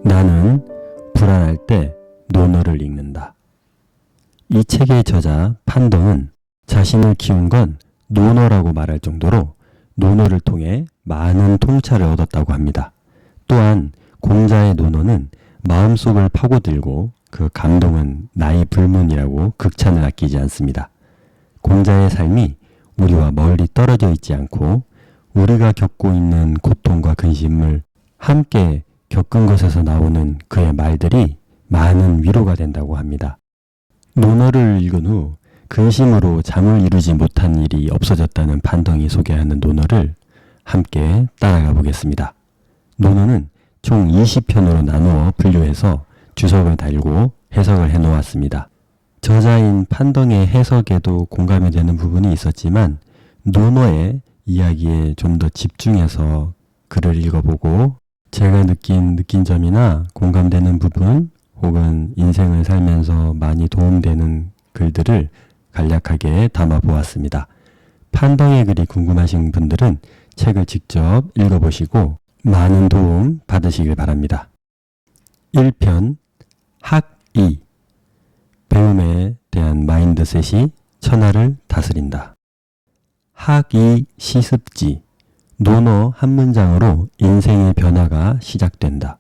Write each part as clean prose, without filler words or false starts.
나는 불안할 때 논어를 읽는다. 이 책의 저자 판동은 자신을 키운 건 논어라고 말할 정도로 논어를 통해 많은 통찰을 얻었다고 합니다. 또한 공자의 논어는 마음속을 파고들고 그 감동은 나이 불문이라고 극찬을 아끼지 않습니다. 공자의 삶이 우리와 멀리 떨어져 있지 않고 우리가 겪고 있는 고통과 근심을 함께 겪은 것에서 나오는 그의 말들이 많은 위로가 된다고 합니다. 논어를 읽은 후 근심으로 잠을 이루지 못한 일이 없어졌다는 판동이 소개하는 논어를 함께 따라가 보겠습니다. 논어는 총 20편으로 나누어 분류해서 주석을 달고 해석을 해놓았습니다. 저자인 판동의 해석에도 공감이 되는 부분이 있었지만 논어의 이야기에 좀 더 집중해서 글을 읽어보고 제가 느낀 점이나 공감되는 부분 혹은 인생을 살면서 많이 도움되는 글들을 간략하게 담아보았습니다. 판동의 글이 궁금하신 분들은 책을 직접 읽어보시고 많은 도움 받으시길 바랍니다. 1편 학이 배움에 대한 마인드셋이 천하를 다스린다. 학이 시습지 논어 한 문장으로 인생의 변화가 시작된다.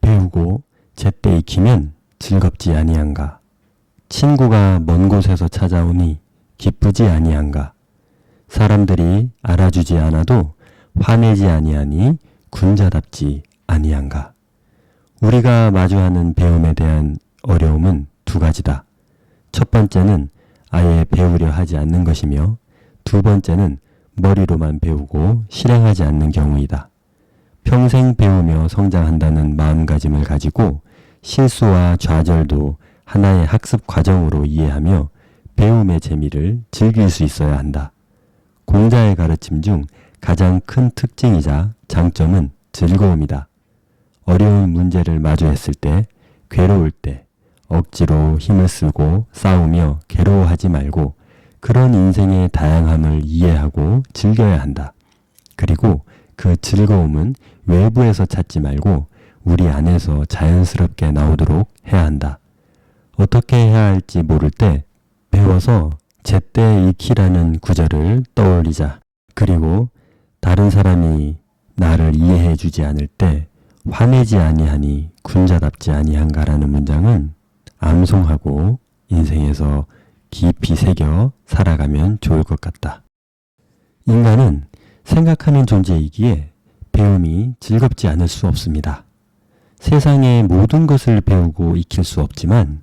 배우고 제때 익히면 즐겁지 아니한가. 친구가 먼 곳에서 찾아오니 기쁘지 아니한가. 사람들이 알아주지 않아도 화내지 아니하니 군자답지 아니한가. 우리가 마주하는 배움에 대한 어려움은 두 가지다. 첫 번째는 아예 배우려 하지 않는 것이며 두 번째는 머리로만 배우고 실행하지 않는 경우이다. 평생 배우며 성장한다는 마음가짐을 가지고 실수와 좌절도 하나의 학습 과정으로 이해하며 배움의 재미를 즐길 수 있어야 한다. 공자의 가르침 중 가장 큰 특징이자 장점은 즐거움이다. 어려운 문제를 마주했을 때, 괴로울 때, 억지로 힘을 쓰고 싸우며 괴로워하지 말고 그런 인생의 다양함을 이해하고 즐겨야 한다. 그리고 그 즐거움은 외부에서 찾지 말고 우리 안에서 자연스럽게 나오도록 해야 한다. 어떻게 해야 할지 모를 때 배워서 제때 익히라는 구절을 떠올리자. 그리고 다른 사람이 나를 이해해 주지 않을 때 화내지 아니하니 군자답지 아니한가라는 문장은 암송하고 인생에서 깊이 새겨 살아가면 좋을 것 같다. 인간은 생각하는 존재이기에 배움이 즐겁지 않을 수 없습니다. 세상의 모든 것을 배우고 익힐 수 없지만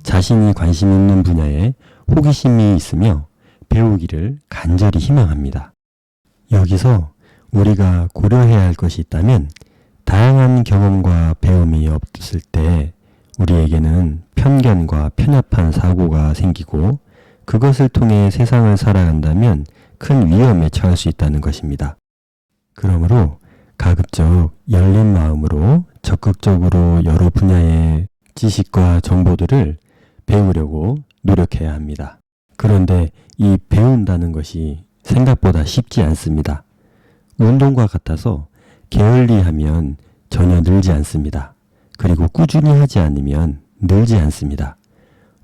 자신이 관심 있는 분야에 호기심이 있으며 배우기를 간절히 희망합니다. 여기서 우리가 고려해야 할 것이 있다면 다양한 경험과 배움이 없을 때 우리에게는 편견과 편협한 사고가 생기고 그것을 통해 세상을 살아간다면 큰 위험에 처할 수 있다는 것입니다. 그러므로 가급적 열린 마음으로 적극적으로 여러 분야의 지식과 정보들을 배우려고 노력해야 합니다. 그런데 이 배운다는 것이 생각보다 쉽지 않습니다. 운동과 같아서 게을리하면 전혀 늘지 않습니다. 그리고 꾸준히 하지 않으면 늘지 않습니다.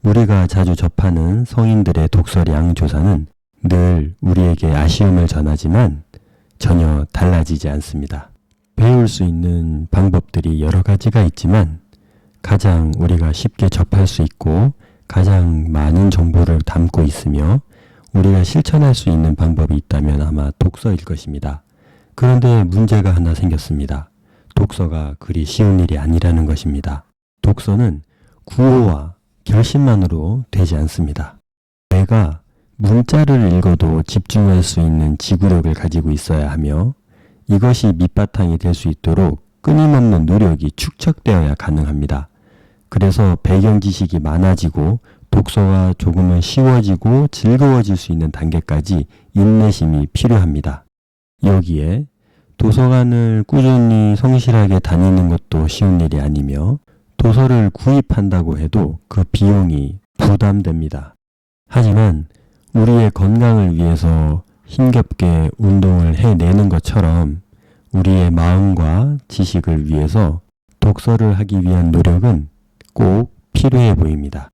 우리가 자주 접하는 성인들의 독서량 조사는 늘 우리에게 아쉬움을 전하지만 전혀 달라지지 않습니다. 배울 수 있는 방법들이 여러 가지가 있지만 가장 우리가 쉽게 접할 수 있고 가장 많은 정보를 담고 있으며 우리가 실천할 수 있는 방법이 있다면 아마 독서일 것입니다. 그런데 문제가 하나 생겼습니다. 독서가 그리 쉬운 일이 아니라는 것입니다. 독서는 구호와 결심만으로 되지 않습니다. 내가 문자를 읽어도 집중할 수 있는 지구력을 가지고 있어야 하며 이것이 밑바탕이 될 수 있도록 끊임없는 노력이 축적되어야 가능합니다. 그래서 배경 지식이 많아지고 독서가 조금은 쉬워지고 즐거워질 수 있는 단계까지 인내심이 필요합니다. 여기에 도서관을 꾸준히 성실하게 다니는 것도 쉬운 일이 아니며 도서를 구입한다고 해도 그 비용이 부담됩니다. 하지만 우리의 건강을 위해서 힘겹게 운동을 해내는 것처럼 우리의 마음과 지식을 위해서 독서를 하기 위한 노력은 꼭 필요해 보입니다.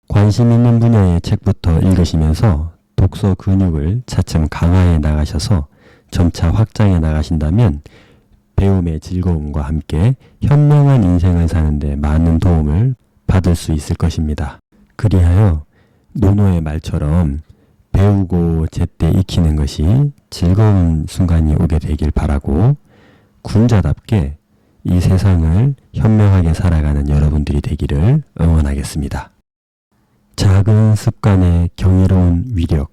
관심 있는 분야의 책부터 읽으시면서 독서 근육을 차츰 강화해 나가셔서 점차 확장해 나가신다면 배움의 즐거움과 함께 현명한 인생을 사는데 많은 도움을 받을 수 있을 것입니다. 그리하여 노노의 말처럼 배우고 제때 익히는 것이 즐거운 순간이 오게 되길 바라고 군자답게 이 세상을 현명하게 살아가는 여러분들이 되기를 응원하겠습니다. 작은 습관의 경이로운 위력,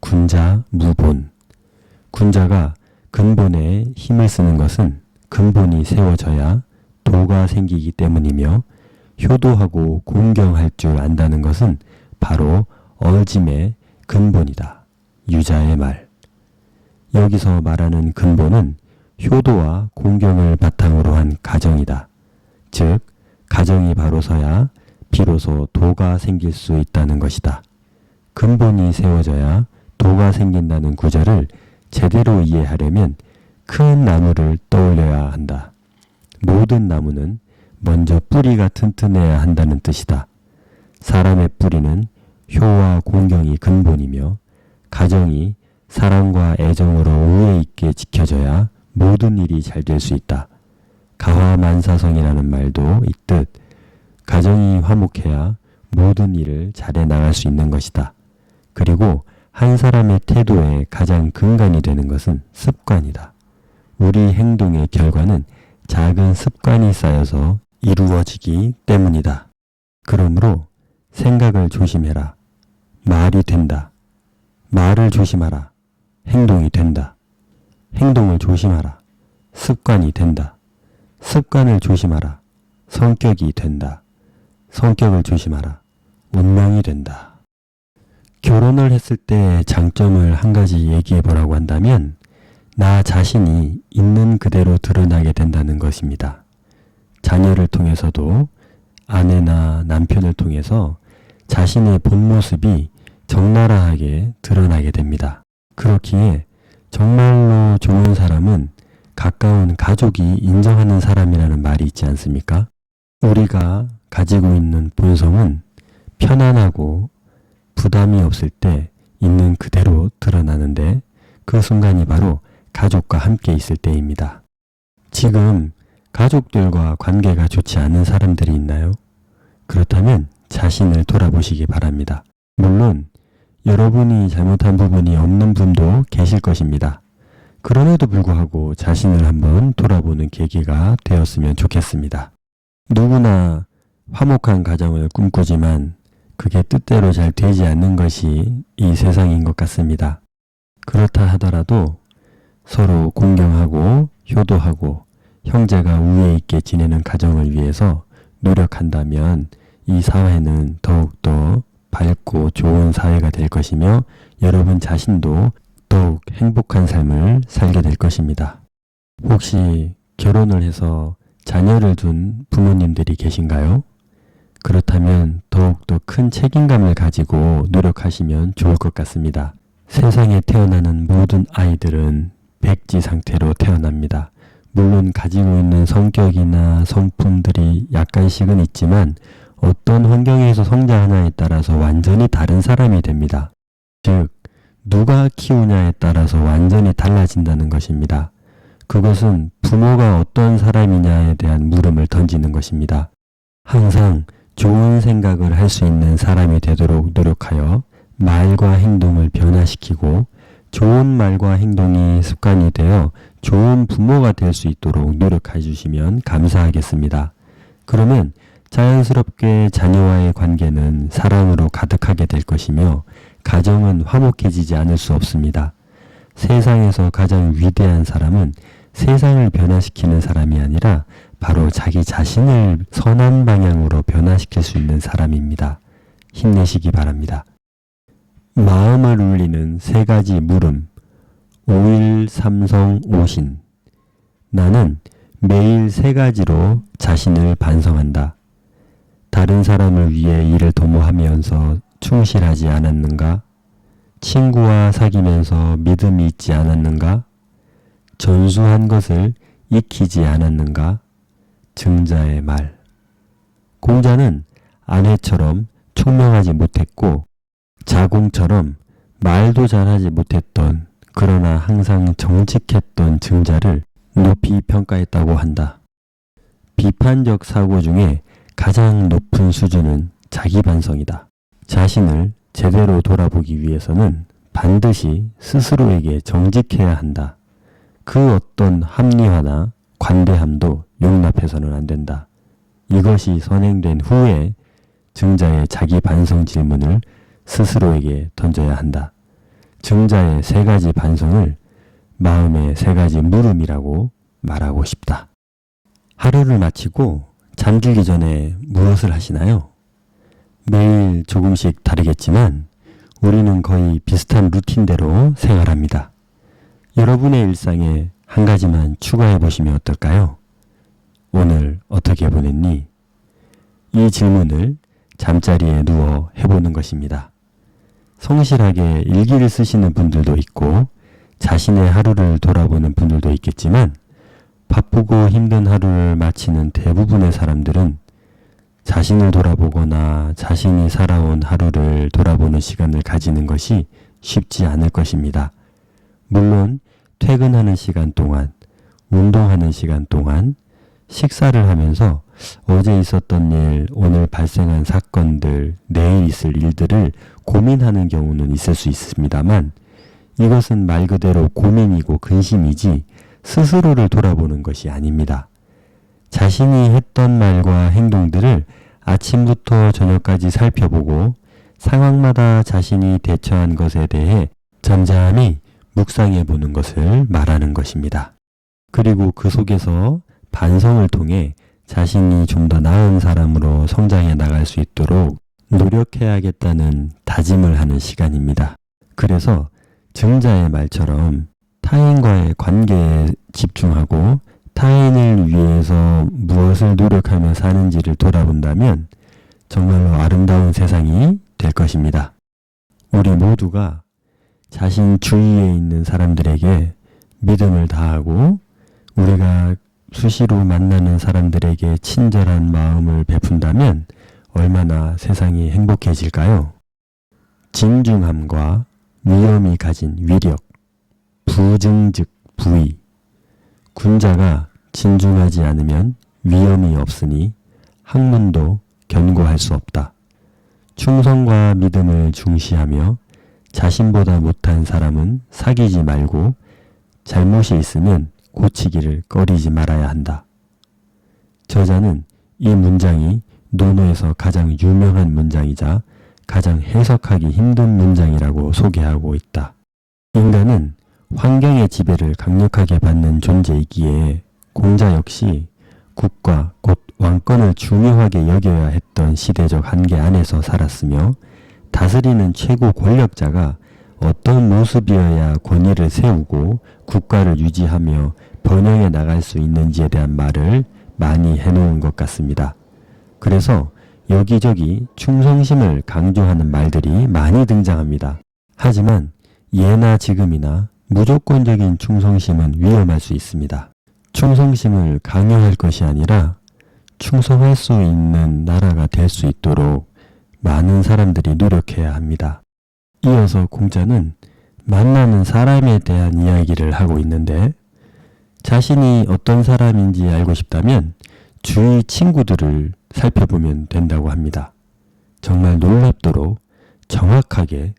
군자 무본. 군자가 근본에 힘을 쓰는 것은 근본이 세워져야 도가 생기기 때문이며 효도하고 공경할 줄 안다는 것은 바로 어짐의 근본이다. 유자의 말. 여기서 말하는 근본은 효도와 공경을 바탕으로 한 가정이다. 즉, 가정이 바로 서야 비로소 도가 생길 수 있다는 것이다. 근본이 세워져야 도가 생긴다는 구절을 제대로 이해하려면 큰 나무를 떠올려야 한다. 모든 나무는 먼저 뿌리가 튼튼해야 한다는 뜻이다. 사람의 뿌리는 효와 공경이 근본이며 가정이 사랑과 애정으로 우애 있게 지켜져야 모든 일이 잘 될 수 있다. 가화만사성이라는 말도 있듯 가정이 화목해야 모든 일을 잘해 나갈 수 있는 것이다. 그리고 한 사람의 태도의 가장 근간이 되는 것은 습관이다. 우리 행동의 결과는 작은 습관이 쌓여서 이루어지기 때문이다. 그러므로 생각을 조심해라. 말이 된다. 말을 조심하라. 행동이 된다. 행동을 조심하라. 습관이 된다. 습관을 조심하라. 성격이 된다. 성격을 조심하라. 운명이 된다. 결혼을 했을 때 장점을 한 가지 얘기해 보라고 한다면 나 자신이 있는 그대로 드러나게 된다는 것입니다. 자녀를 통해서도 아내나 남편을 통해서 자신의 본 모습이 적나라하게 드러나게 됩니다. 그렇기에 정말로 좋은 사람은 가까운 가족이 인정하는 사람이라는 말이 있지 않습니까? 우리가 가지고 있는 본성은 편안하고 부담이 없을 때 있는 그대로 드러나는데 그 순간이 바로 가족과 함께 있을 때입니다. 지금 가족들과 관계가 좋지 않은 사람들이 있나요? 그렇다면 자신을 돌아보시기 바랍니다. 물론 여러분이 잘못한 부분이 없는 분도 계실 것입니다. 그럼에도 불구하고 자신을 한번 돌아보는 계기가 되었으면 좋겠습니다. 누구나 화목한 가정을 꿈꾸지만 그게 뜻대로 잘 되지 않는 것이 이 세상인 것 같습니다. 그렇다 하더라도 서로 공경하고 효도하고 형제가 우애 있게 지내는 가정을 위해서 노력한다면 이 사회는 더욱더 밝고 좋은 사회가 될 것이며 여러분 자신도 더욱 행복한 삶을 살게 될 것입니다. 혹시 결혼을 해서 자녀를 둔 부모님들이 계신가요? 그렇다면 더욱더 큰 책임감을 가지고 노력하시면 좋을 것 같습니다. 세상에 태어나는 모든 아이들은 백지 상태로 태어납니다. 물론 가지고 있는 성격이나 성품들이 약간씩은 있지만 어떤 환경에서 성장하냐에 따라서 완전히 다른 사람이 됩니다. 즉, 누가 키우냐에 따라서 완전히 달라진다는 것입니다. 그것은 부모가 어떤 사람이냐에 대한 물음을 던지는 것입니다. 항상 좋은 생각을 할 수 있는 사람이 되도록 노력하여 말과 행동을 변화시키고 좋은 말과 행동이 습관이 되어 좋은 부모가 될 수 있도록 노력해 주시면 감사하겠습니다. 그러면 자연스럽게 자녀와의 관계는 사랑으로 가득하게 될 것이며 가정은 화목해지지 않을 수 없습니다. 세상에서 가장 위대한 사람은 세상을 변화시키는 사람이 아니라 바로 자기 자신을 선한 방향으로 변화시킬 수 있는 사람입니다. 힘내시기 바랍니다. 마음을 울리는 세 가지 물음. 5일 삼성 오신. 나는 매일 세 가지로 자신을 반성한다. 다른 사람을 위해 일을 도모하면서 충실하지 않았는가? 친구와 사귀면서 믿음이 있지 않았는가? 전수한 것을 익히지 않았는가? 증자의 말. 공자는 아내처럼 총명하지 못했고 자공처럼 말도 잘하지 못했던, 그러나 항상 정직했던 증자를 높이 평가했다고 한다. 비판적 사고 중에 가장 높은 수준은 자기 반성이다. 자신을 제대로 돌아보기 위해서는 반드시 스스로에게 정직해야 한다. 그 어떤 합리화나 관대함도 용납해서는 안 된다. 이것이 선행된 후에 증자의 자기 반성 질문을 스스로에게 던져야 한다. 증자의 세 가지 반성을 마음의 세 가지 물음이라고 말하고 싶다. 하루를 마치고 잠들기 전에 무엇을 하시나요? 매일 조금씩 다르겠지만 우리는 거의 비슷한 루틴대로 생활합니다. 여러분의 일상에 한 가지만 추가해 보시면 어떨까요? 오늘 어떻게 보냈니? 이 질문을 잠자리에 누워 해보는 것입니다. 성실하게 일기를 쓰시는 분들도 있고 자신의 하루를 돌아보는 분들도 있겠지만 바쁘고 힘든 하루를 마치는 대부분의 사람들은 자신을 돌아보거나 자신이 살아온 하루를 돌아보는 시간을 가지는 것이 쉽지 않을 것입니다. 물론 퇴근하는 시간 동안, 운동하는 시간 동안, 식사를 하면서 어제 있었던 일, 오늘 발생한 사건들, 내일 있을 일들을 고민하는 경우는 있을 수 있습니다만 이것은 말 그대로 고민이고 근심이지 스스로를 돌아보는 것이 아닙니다. 자신이 했던 말과 행동들을 아침부터 저녁까지 살펴보고 상황마다 자신이 대처한 것에 대해 잠잠히 묵상해 보는 것을 말하는 것입니다. 그리고 그 속에서 반성을 통해 자신이 좀 더 나은 사람으로 성장해 나갈 수 있도록 노력해야겠다는 다짐을 하는 시간입니다. 그래서 증자의 말처럼 타인과의 관계에 집중하고 타인을 위해서 무엇을 노력하며 사는지를 돌아본다면 정말로 아름다운 세상이 될 것입니다. 우리 모두가 자신 주위에 있는 사람들에게 믿음을 다하고 우리가 수시로 만나는 사람들에게 친절한 마음을 베푼다면 얼마나 세상이 행복해질까요? 진중함과 위엄이 가진 위력, 부증즉 부의. 군자가 진중하지 않으면 위엄이 없으니 학문도 견고할 수 없다. 충성과 믿음을 중시하며 자신보다 못한 사람은 사귀지 말고 잘못이 있으면 고치기를 꺼리지 말아야 한다. 저자는 이 문장이 논어에서 가장 유명한 문장이자 가장 해석하기 힘든 문장이라고 소개하고 있다. 인간은 환경의 지배를 강력하게 받는 존재이기에 공자 역시 국가 곧 왕권을 중요하게 여겨야 했던 시대적 한계 안에서 살았으며 다스리는 최고 권력자가 어떤 모습이어야 권위를 세우고 국가를 유지하며 번영해 나갈 수 있는지에 대한 말을 많이 해놓은 것 같습니다. 그래서 여기저기 충성심을 강조하는 말들이 많이 등장합니다. 하지만 예나 지금이나 무조건적인 충성심은 위험할 수 있습니다. 충성심을 강요할 것이 아니라 충성할 수 있는 나라가 될 수 있도록 많은 사람들이 노력해야 합니다. 이어서 공자는 만나는 사람에 대한 이야기를 하고 있는데 자신이 어떤 사람인지 알고 싶다면 주위 친구들을 살펴보면 된다고 합니다. 정말 놀랍도록 정확하게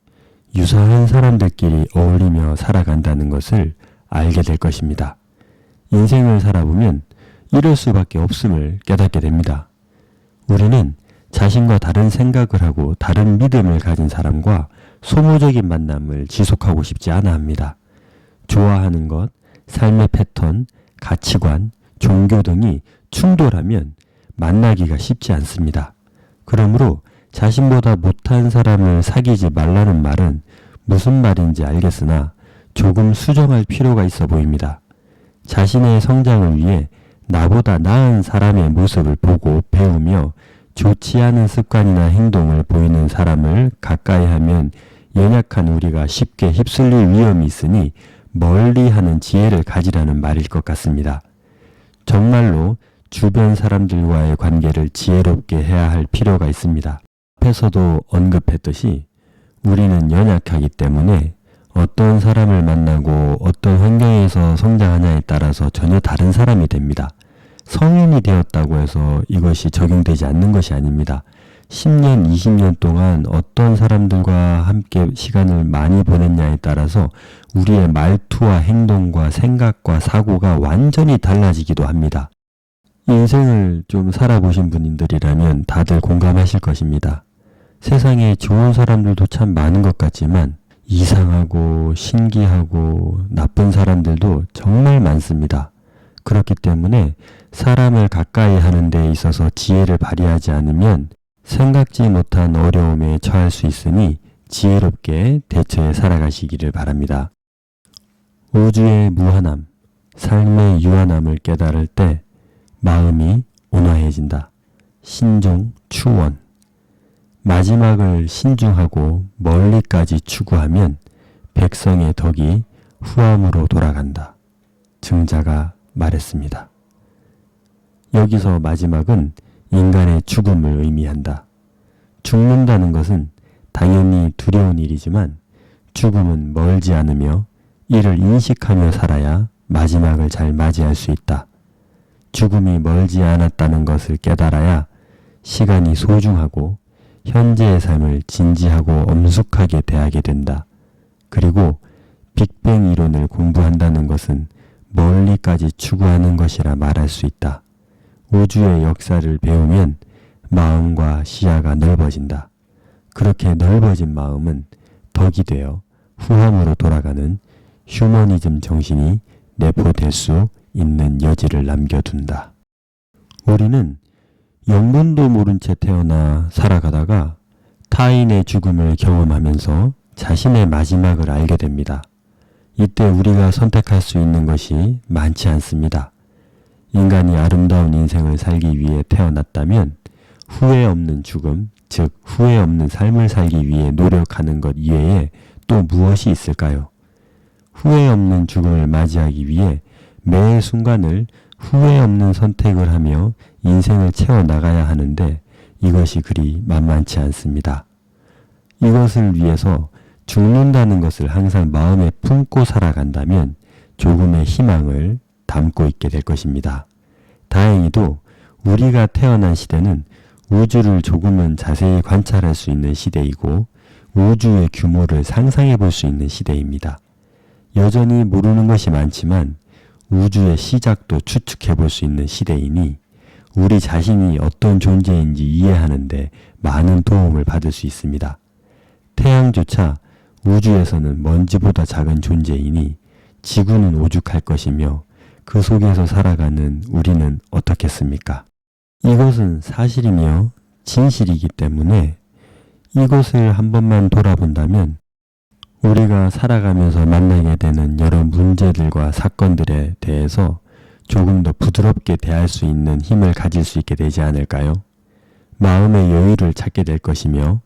유사한 사람들끼리 어울리며 살아간다는 것을 알게 될 것입니다. 인생을 살아보면 이럴 수밖에 없음을 깨닫게 됩니다. 우리는 자신과 다른 생각을 하고 다른 믿음을 가진 사람과 소모적인 만남을 지속하고 싶지 않아 합니다. 좋아하는 것, 삶의 패턴, 가치관, 종교 등이 충돌하면 만나기가 쉽지 않습니다. 그러므로 자신보다 못한 사람을 사귀지 말라는 말은 무슨 말인지 알겠으나 조금 수정할 필요가 있어 보입니다. 자신의 성장을 위해 나보다 나은 사람의 모습을 보고 배우며 좋지 않은 습관이나 행동을 보이는 사람을 가까이 하면 연약한 우리가 쉽게 휩쓸릴 위험이 있으니 멀리하는 지혜를 가지라는 말일 것 같습니다. 정말로 주변 사람들과의 관계를 지혜롭게 해야 할 필요가 있습니다. 앞에서도 언급했듯이 우리는 연약하기 때문에 어떤 사람을 만나고 어떤 환경에서 성장하냐에 따라서 전혀 다른 사람이 됩니다. 성인이 되었다고 해서 이것이 적용되지 않는 것이 아닙니다. 10년, 20년 동안 어떤 사람들과 함께 시간을 많이 보냈냐에 따라서 우리의 말투와 행동과 생각과 사고가 완전히 달라지기도 합니다. 인생을 좀 살아보신 분들이라면 다들 공감하실 것입니다. 세상에 좋은 사람들도 참 많은 것 같지만 이상하고 신기하고 나쁜 사람들도 정말 많습니다. 그렇기 때문에 사람을 가까이 하는 데 있어서 지혜를 발휘하지 않으면 생각지 못한 어려움에 처할 수 있으니 지혜롭게 대처해 살아가시기를 바랍니다. 우주의 무한함, 삶의 유한함을 깨달을 때 마음이 온화해진다. 신종 추원. 마지막을 신중하고 멀리까지 추구하면 백성의 덕이 후함으로 돌아간다. 증자가 말했습니다. 여기서 마지막은 인간의 죽음을 의미한다. 죽는다는 것은 당연히 두려운 일이지만 죽음은 멀지 않으며 이를 인식하며 살아야 마지막을 잘 맞이할 수 있다. 죽음이 멀지 않았다는 것을 깨달아야 시간이 소중하고 현재의 삶을 진지하고 엄숙하게 대하게 된다. 그리고 빅뱅 이론을 공부한다는 것은 멀리까지 추구하는 것이라 말할 수 있다. 우주의 역사를 배우면 마음과 시야가 넓어진다. 그렇게 넓어진 마음은 덕이 되어 후함으로 돌아가는 휴머니즘 정신이 내포될 수 있는 여지를 남겨둔다. 우리는 영문도 모른 채 태어나 살아가다가 타인의 죽음을 경험하면서 자신의 마지막을 알게 됩니다. 이때 우리가 선택할 수 있는 것이 많지 않습니다. 인간이 아름다운 인생을 살기 위해 태어났다면 후회 없는 죽음, 즉 후회 없는 삶을 살기 위해 노력하는 것 이외에 또 무엇이 있을까요? 후회 없는 죽음을 맞이하기 위해 매 순간을 후회 없는 선택을 하며 인생을 채워나가야 하는데 이것이 그리 만만치 않습니다. 이것을 위해서 죽는다는 것을 항상 마음에 품고 살아간다면 조금의 희망을 담고 있게 될 것입니다. 다행히도 우리가 태어난 시대는 우주를 조금은 자세히 관찰할 수 있는 시대이고 우주의 규모를 상상해 볼 수 있는 시대입니다. 여전히 모르는 것이 많지만 우주의 시작도 추측해 볼 수 있는 시대이니 우리 자신이 어떤 존재인지 이해하는 데 많은 도움을 받을 수 있습니다. 태양조차 우주에서는 먼지보다 작은 존재이니 지구는 오죽할 것이며 그 속에서 살아가는 우리는 어떻겠습니까? 이것은 사실이며 진실이기 때문에 이것을 한 번만 돌아본다면 우리가 살아가면서 만나게 되는 여러 문제들과 사건들에 대해서 조금 더 부드럽게 대할 수 있는 힘을 가질 수 있게 되지 않을까요? 마음의 여유를 찾게 될 것이며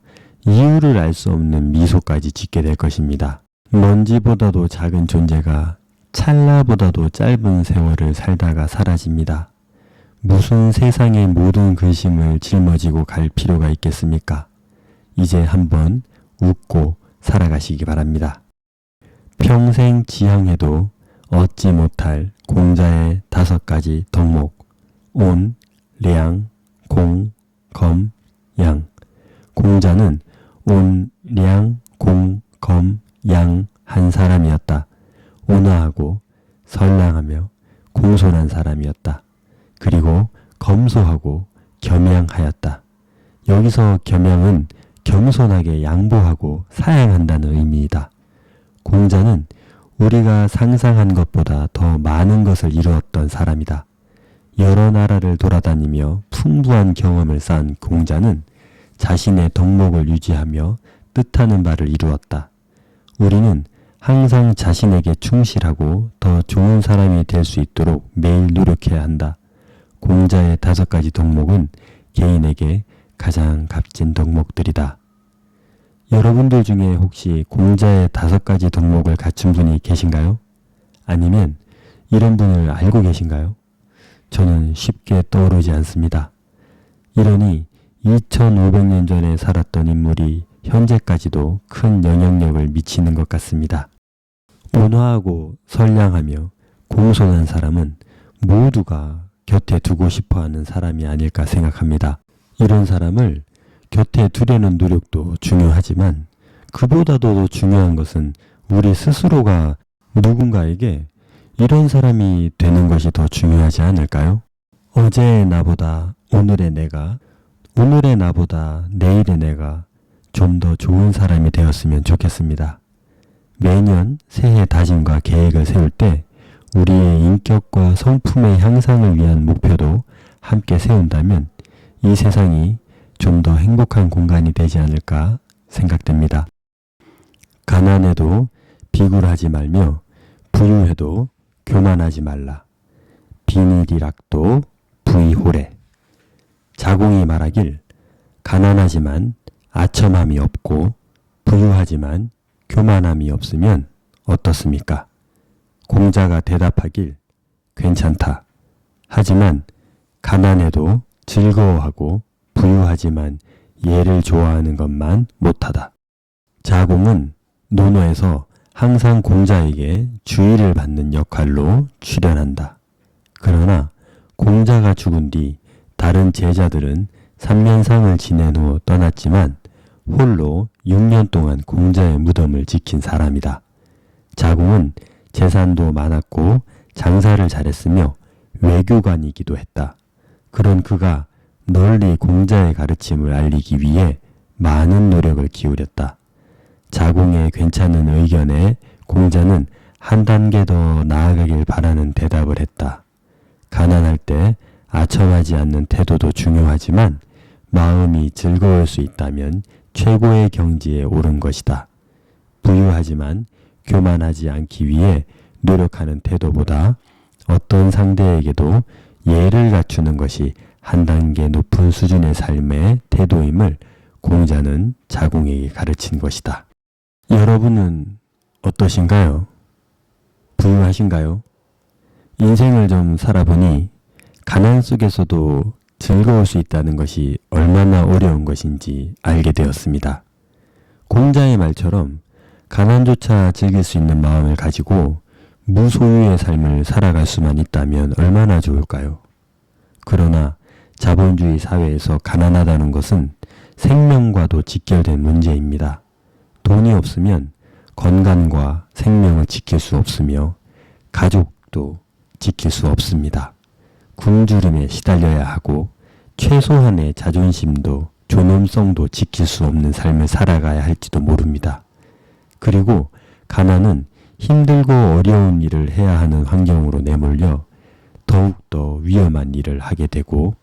이유를 알 수 없는 미소까지 짓게 될 것입니다. 먼지보다도 작은 존재가 찰나보다도 짧은 세월을 살다가 사라집니다. 무슨 세상의 모든 근심을 짊어지고 갈 필요가 있겠습니까? 이제 한번 웃고 살아가시기 바랍니다. 평생 지향해도 얻지 못할 공자의 5가지 덕목 온, 량, 공, 검, 양. 공자는 온, 량, 공, 검, 양 한 사람이었다. 온화하고 선량하며 공손한 사람이었다. 그리고 검소하고 겸양하였다. 여기서 겸양은 겸손하게 양보하고 사양한다는 의미이다. 공자는 우리가 상상한 것보다 더 많은 것을 이루었던 사람이다. 여러 나라를 돌아다니며 풍부한 경험을 쌓은 공자는 자신의 덕목을 유지하며 뜻하는 바를 이루었다. 우리는 항상 자신에게 충실하고 더 좋은 사람이 될 수 있도록 매일 노력해야 한다. 공자의 5가지 덕목은 개인에게 가장 값진 덕목들이다. 여러분들 중에 혹시 공자의 5가지 덕목을 갖춘 분이 계신가요? 아니면 이런 분을 알고 계신가요? 저는 쉽게 떠오르지 않습니다. 이러니 2500년 전에 살았던 인물이 현재까지도 큰 영향력을 미치는 것 같습니다. 온화하고 선량하며 공손한 사람은 모두가 곁에 두고 싶어하는 사람이 아닐까 생각합니다. 이런 사람을 곁에 두려는 노력도 중요하지만 그보다도 더 중요한 것은 우리 스스로가 누군가에게 이런 사람이 되는 것이 더 중요하지 않을까요? 어제의 나보다 오늘의 내가, 오늘의 나보다 내일의 내가 좀 더 좋은 사람이 되었으면 좋겠습니다. 매년 새해 다짐과 계획을 세울 때 우리의 인격과 성품의 향상을 위한 목표도 함께 세운다면 이 세상이 좀 더 행복한 공간이 되지 않을까 생각됩니다. 가난해도 비굴하지 말며 부유해도 교만하지 말라. 비닐이락도 부이호래. 자공이 말하길 가난하지만 아첨함이 없고 부유하지만 교만함이 없으면 어떻습니까? 공자가 대답하길 괜찮다. 하지만 가난해도 즐거워하고 부유하지만 얘를 좋아하는 것만 못하다. 자공은 논어에서 항상 공자에게 주의를 받는 역할로 출연한다. 그러나 공자가 죽은 뒤 다른 제자들은 3년상을 지낸 후 떠났지만 홀로 6년 동안 공자의 무덤을 지킨 사람이다. 자공은 재산도 많았고 장사를 잘했으며 외교관이기도 했다. 그런 그가 널리 공자의 가르침을 알리기 위해 많은 노력을 기울였다. 자공의 괜찮은 의견에 공자는 한 단계 더 나아가길 바라는 대답을 했다. 가난할 때 아첨하지 않는 태도도 중요하지만 마음이 즐거울 수 있다면 최고의 경지에 오른 것이다. 부유하지만 교만하지 않기 위해 노력하는 태도보다 어떤 상대에게도 예를 갖추는 것이 한 단계 높은 수준의 삶의 태도임을 공자는 자공에게 가르친 것이다. 여러분은 어떠신가요? 부유하신가요? 인생을 좀 살아보니 가난 속에서도 즐거울 수 있다는 것이 얼마나 어려운 것인지 알게 되었습니다. 공자의 말처럼 가난조차 즐길 수 있는 마음을 가지고 무소유의 삶을 살아갈 수만 있다면 얼마나 좋을까요? 그러나 자본주의 사회에서 가난하다는 것은 생명과도 직결된 문제입니다. 돈이 없으면 건강과 생명을 지킬 수 없으며 가족도 지킬 수 없습니다. 굶주림에 시달려야 하고 최소한의 자존심도 존엄성도 지킬 수 없는 삶을 살아가야 할지도 모릅니다. 그리고 가난은 힘들고 어려운 일을 해야 하는 환경으로 내몰려 더욱더 위험한 일을 하게 되고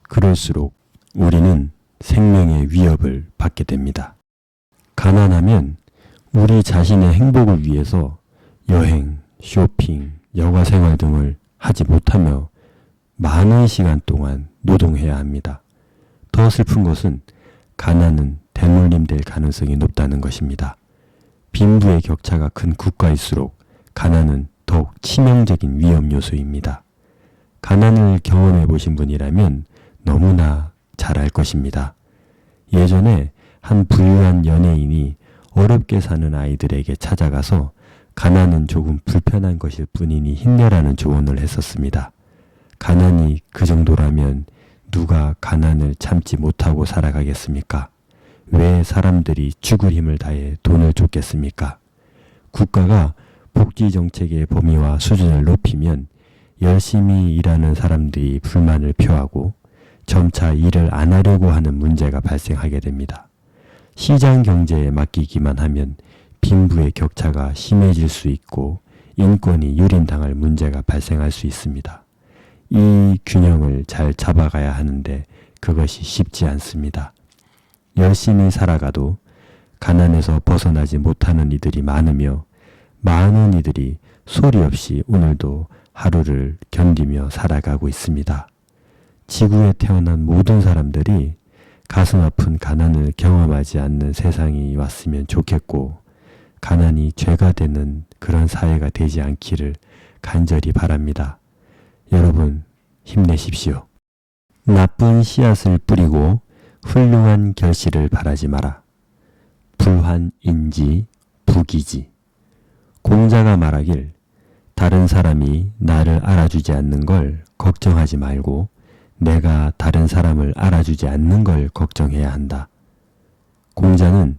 그럴수록 우리는 생명의 위협을 받게 됩니다. 가난하면 우리 자신의 행복을 위해서 여행, 쇼핑, 여가생활 등을 하지 못하며 많은 시간 동안 노동해야 합니다. 더 슬픈 것은 가난은 대물림될 가능성이 높다는 것입니다. 빈부의 격차가 큰 국가일수록 가난은 더욱 치명적인 위험 요소입니다. 가난을 경험해 보신 분이라면 너무나 잘 알 것입니다. 예전에 한 부유한 연예인이 어렵게 사는 아이들에게 찾아가서 가난은 조금 불편한 것일 뿐이니 힘내라는 조언을 했었습니다. 가난이 그 정도라면 누가 가난을 참지 못하고 살아가겠습니까? 왜 사람들이 죽을 힘을 다해 돈을 쫓겠습니까? 국가가 복지정책의 범위와 수준을 높이면 열심히 일하는 사람들이 불만을 표하고 점차 일을 안 하려고 하는 문제가 발생하게 됩니다. 시장 경제에 맡기기만 하면 빈부의 격차가 심해질 수 있고 인권이 유린당할 문제가 발생할 수 있습니다. 이 균형을 잘 잡아가야 하는데 그것이 쉽지 않습니다. 열심히 살아가도 가난에서 벗어나지 못하는 이들이 많으며 많은 이들이 소리 없이 오늘도 하루를 견디며 살아가고 있습니다. 지구에 태어난 모든 사람들이 가슴 아픈 가난을 경험하지 않는 세상이 왔으면 좋겠고 가난이 죄가 되는 그런 사회가 되지 않기를 간절히 바랍니다. 여러분 힘내십시오. 나쁜 씨앗을 뿌리고 훌륭한 결실을 바라지 마라. 불환인지 부기지. 공자가 말하길 다른 사람이 나를 알아주지 않는 걸 걱정하지 말고 내가 다른 사람을 알아주지 않는 걸 걱정해야 한다. 공자는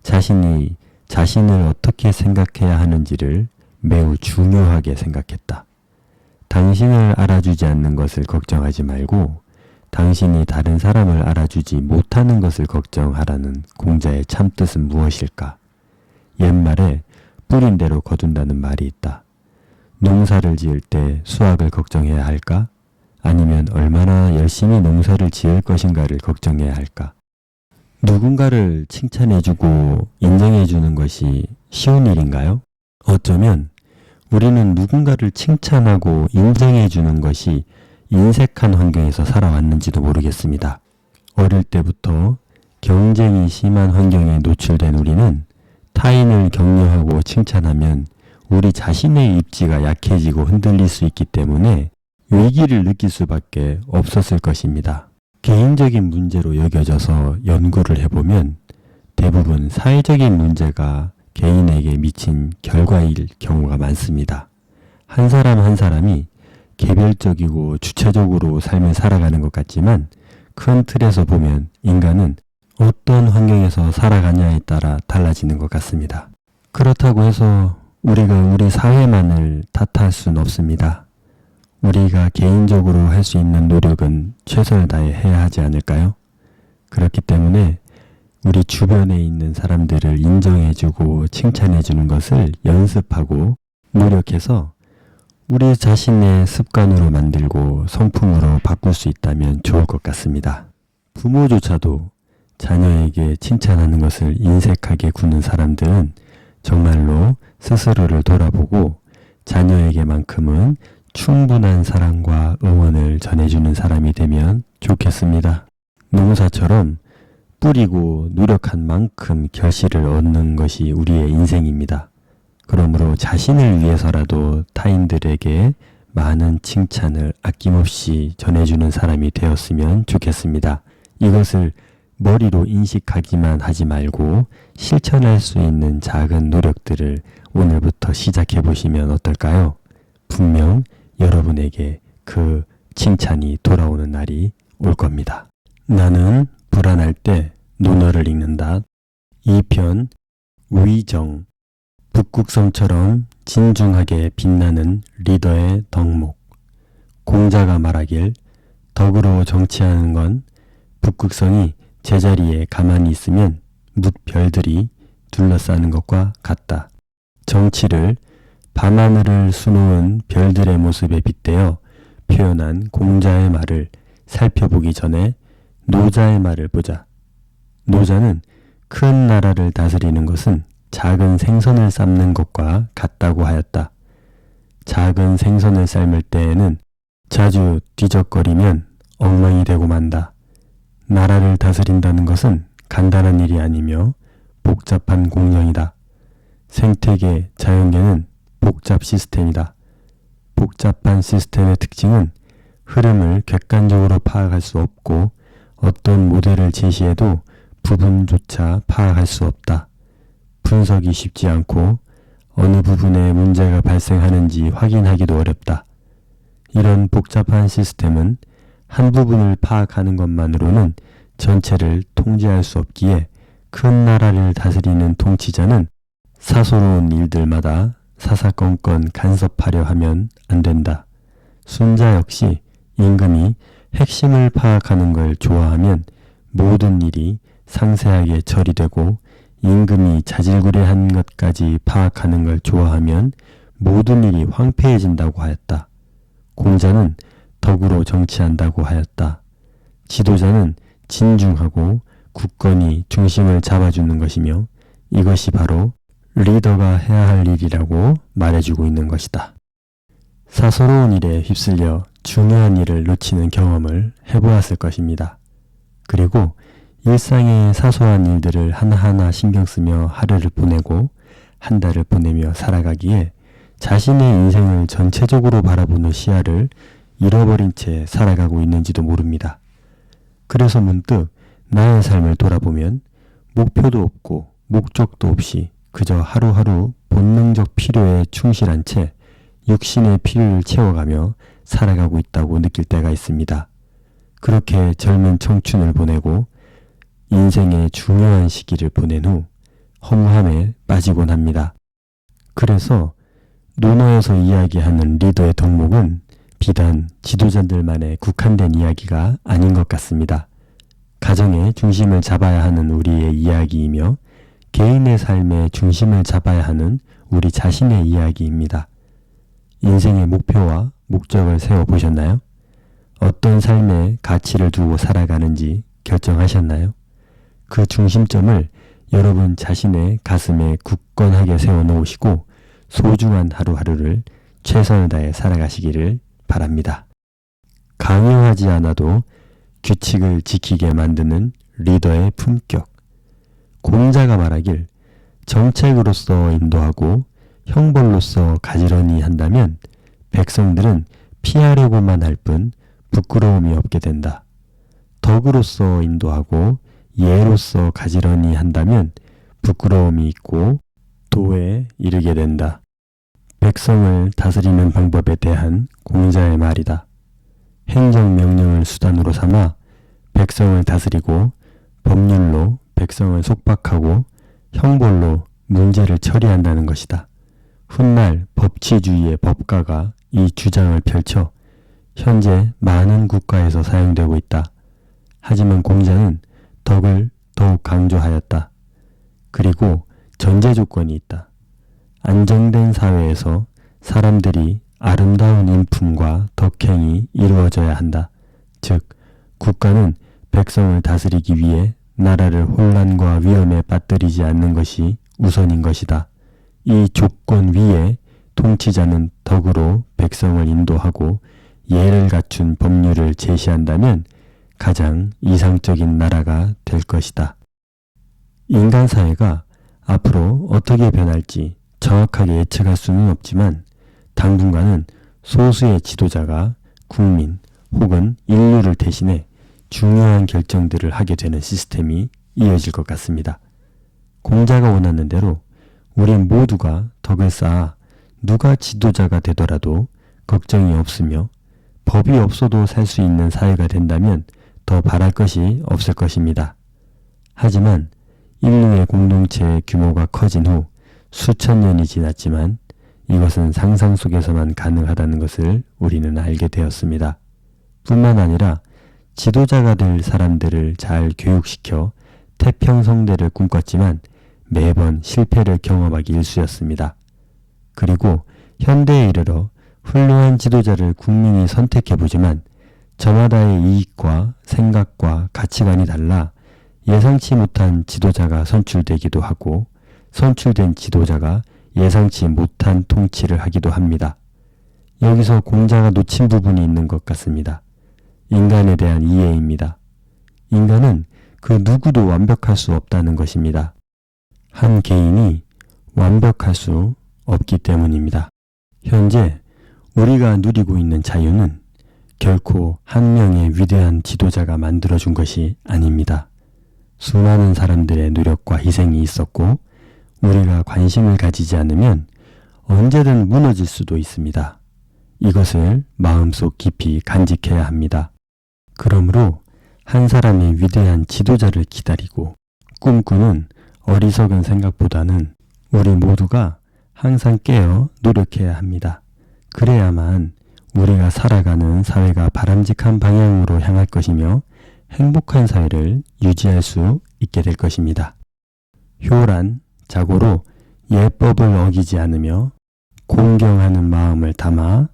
자신이 자신을 어떻게 생각해야 하는지를 매우 중요하게 생각했다. 당신을 알아주지 않는 것을 걱정하지 말고 당신이 다른 사람을 알아주지 못하는 것을 걱정하라는 공자의 참뜻은 무엇일까? 옛말에 뿌린 대로 거둔다는 말이 있다. 농사를 지을 때 수확을 걱정해야 할까? 아니면 얼마나 열심히 농사를 지을 것인가를 걱정해야 할까? 누군가를 칭찬해주고 인정해주는 것이 쉬운 일인가요? 어쩌면 우리는 누군가를 칭찬하고 인정해주는 것이 인색한 환경에서 살아왔는지도 모르겠습니다. 어릴 때부터 경쟁이 심한 환경에 노출된 우리는 타인을 격려하고 칭찬하면 우리 자신의 입지가 약해지고 흔들릴 수 있기 때문에 위기를 느낄 수밖에 없었을 것입니다. 개인적인 문제로 여겨져서 연구를 해보면 대부분 사회적인 문제가 개인에게 미친 결과일 경우가 많습니다. 한 사람 한 사람이 개별적이고 주체적으로 삶을 살아가는 것 같지만 큰 틀에서 보면 인간은 어떤 환경에서 살아가냐에 따라 달라지는 것 같습니다. 그렇다고 해서 우리가 우리 사회만을 탓할 수는 없습니다. 우리가 개인적으로 할 수 있는 노력은 최선을 다해 해야 하지 않을까요? 그렇기 때문에 우리 주변에 있는 사람들을 인정해주고 칭찬해주는 것을 연습하고 노력해서 우리 자신의 습관으로 만들고 성품으로 바꿀 수 있다면 좋을 것 같습니다. 부모조차도 자녀에게 칭찬하는 것을 인색하게 구는 사람들은 정말로 스스로를 돌아보고 자녀에게만큼은 충분한 사랑과 응원을 전해주는 사람이 되면 좋겠습니다. 농사처럼 뿌리고 노력한 만큼 결실을 얻는 것이 우리의 인생입니다. 그러므로 자신을 위해서라도 타인들에게 많은 칭찬을 아낌없이 전해주는 사람이 되었으면 좋겠습니다. 이것을 머리로 인식하기만 하지 말고 실천할 수 있는 작은 노력들을 오늘부터 시작해 보시면 어떨까요? 분명 여러분에게 그 칭찬이 돌아오는 날이 올 겁니다. 나는 불안할 때 논어를 읽는다. 2편 위정. 북극성처럼 진중하게 빛나는 리더의 덕목. 공자가 말하길 덕으로 정치하는 건 북극성이 제자리에 가만히 있으면 뭇별들이 둘러싸는 것과 같다. 정치를 밤하늘을 수놓은 별들의 모습에 빗대어 표현한 공자의 말을 살펴보기 전에 노자의 말을 보자. 노자는 큰 나라를 다스리는 것은 작은 생선을 삶는 것과 같다고 하였다. 작은 생선을 삶을 때에는 자주 뒤적거리면 엉망이 되고 만다. 나라를 다스린다는 것은 간단한 일이 아니며 복잡한 공정이다. 생태계, 자연계는 복잡 시스템이다. 복잡한 시스템의 특징은 흐름을 객관적으로 파악할 수 없고 어떤 모델을 제시해도 부분조차 파악할 수 없다. 분석이 쉽지 않고 어느 부분에 문제가 발생하는지 확인하기도 어렵다. 이런 복잡한 시스템은 한 부분을 파악하는 것만으로는 전체를 통제할 수 없기에 큰 나라를 다스리는 통치자는 사소로운 일들마다 사사건건 간섭하려 하면 안 된다. 순자 역시 임금이 핵심을 파악하는 걸 좋아하면 모든 일이 상세하게 처리되고 임금이 자질구레한 것까지 파악하는 걸 좋아하면 모든 일이 황폐해진다고 하였다. 공자는 덕으로 정치한다고 하였다. 지도자는 진중하고 굳건히 중심을 잡아주는 것이며 이것이 바로 리더가 해야 할 일이라고 말해주고 있는 것이다. 사소로운 일에 휩쓸려 중요한 일을 놓치는 경험을 해보았을 것입니다. 그리고 일상의 사소한 일들을 하나하나 신경 쓰며 하루를 보내고 한 달을 보내며 살아가기에 자신의 인생을 전체적으로 바라보는 시야를 잃어버린 채 살아가고 있는지도 모릅니다. 그래서 문득 나의 삶을 돌아보면 목표도 없고 목적도 없이 그저 하루하루 본능적 필요에 충실한 채 육신의 필요를 채워가며 살아가고 있다고 느낄 때가 있습니다. 그렇게 젊은 청춘을 보내고 인생의 중요한 시기를 보낸 후 허무함에 빠지곤 합니다. 그래서 논어에서 이야기하는 리더의 덕목은 비단 지도자들만의 국한된 이야기가 아닌 것 같습니다. 가정의 중심을 잡아야 하는 우리의 이야기이며 개인의 삶의 중심을 잡아야 하는 우리 자신의 이야기입니다. 인생의 목표와 목적을 세워보셨나요? 어떤 삶의 가치를 두고 살아가는지 결정하셨나요? 그 중심점을 여러분 자신의 가슴에 굳건하게 세워놓으시고 소중한 하루하루를 최선을 다해 살아가시기를 바랍니다. 강요하지 않아도 규칙을 지키게 만드는 리더의 품격. 공자가 말하길 정책으로서 인도하고 형벌로서 가지런히 한다면 백성들은 피하려고만 할 뿐 부끄러움이 없게 된다. 덕으로서 인도하고 예로서 가지런히 한다면 부끄러움이 있고 도에 이르게 된다. 백성을 다스리는 방법에 대한 공자의 말이다. 행정명령을 수단으로 삼아 백성을 다스리고 법률로 백성을 속박하고 형벌로 문제를 처리한다는 것이다. 훗날 법치주의의 법가가 이 주장을 펼쳐 현재 많은 국가에서 사용되고 있다. 하지만 공자는 덕을 더욱 강조하였다. 그리고 전제 조건이 있다. 안정된 사회에서 사람들이 아름다운 인품과 덕행이 이루어져야 한다. 즉, 국가는 백성을 다스리기 위해 나라를 혼란과 위험에 빠뜨리지 않는 것이 우선인 것이다. 이 조건 위에 통치자는 덕으로 백성을 인도하고 예를 갖춘 법률을 제시한다면 가장 이상적인 나라가 될 것이다. 인간 사회가 앞으로 어떻게 변할지 정확하게 예측할 수는 없지만 당분간은 소수의 지도자가 국민 혹은 인류를 대신해 중요한 결정들을 하게 되는 시스템이 이어질 것 같습니다. 공자가 원하는 대로 우리 모두가 덕을 쌓아 누가 지도자가 되더라도 걱정이 없으며 법이 없어도 살 수 있는 사회가 된다면 더 바랄 것이 없을 것입니다. 하지만 인류의 공동체의 규모가 커진 후 수천 년이 지났지만 이것은 상상 속에서만 가능하다는 것을 우리는 알게 되었습니다. 뿐만 아니라 지도자가 될 사람들을 잘 교육시켜 태평성대를 꿈꿨지만 매번 실패를 경험하기 일쑤였습니다. 그리고 현대에 이르러 훌륭한 지도자를 국민이 선택해보지만 저마다의 이익과 생각과 가치관이 달라 예상치 못한 지도자가 선출되기도 하고 선출된 지도자가 예상치 못한 통치를 하기도 합니다. 여기서 공자가 놓친 부분이 있는 것 같습니다. 인간에 대한 이해입니다. 인간은 그 누구도 완벽할 수 없다는 것입니다. 한 개인이 완벽할 수 없기 때문입니다. 현재 우리가 누리고 있는 자유는 결코 한 명의 위대한 지도자가 만들어준 것이 아닙니다. 수많은 사람들의 노력과 희생이 있었고 우리가 관심을 가지지 않으면 언제든 무너질 수도 있습니다. 이것을 마음속 깊이 간직해야 합니다. 그러므로 한 사람의 위대한 지도자를 기다리고 꿈꾸는 어리석은 생각보다는 우리 모두가 항상 깨어 노력해야 합니다. 그래야만 우리가 살아가는 사회가 바람직한 방향으로 향할 것이며 행복한 사회를 유지할 수 있게 될 것입니다. 효란, 자고로 예법을 어기지 않으며 공경하는 마음을 담아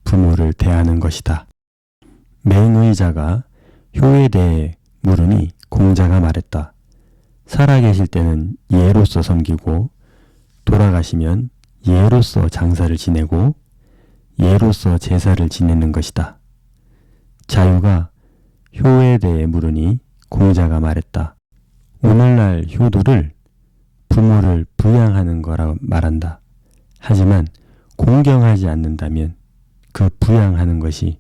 부모를 대하는 것이다. 맹의자가 효에 대해 물으니 공자가 말했다. 살아계실 때는 예로서 섬기고 돌아가시면 예로서 장사를 지내고 예로서 제사를 지내는 것이다. 자유가 효에 대해 물으니 공자가 말했다. 오늘날 효도를 부모를 부양하는 거라 말한다. 하지만 공경하지 않는다면 그 부양하는 것이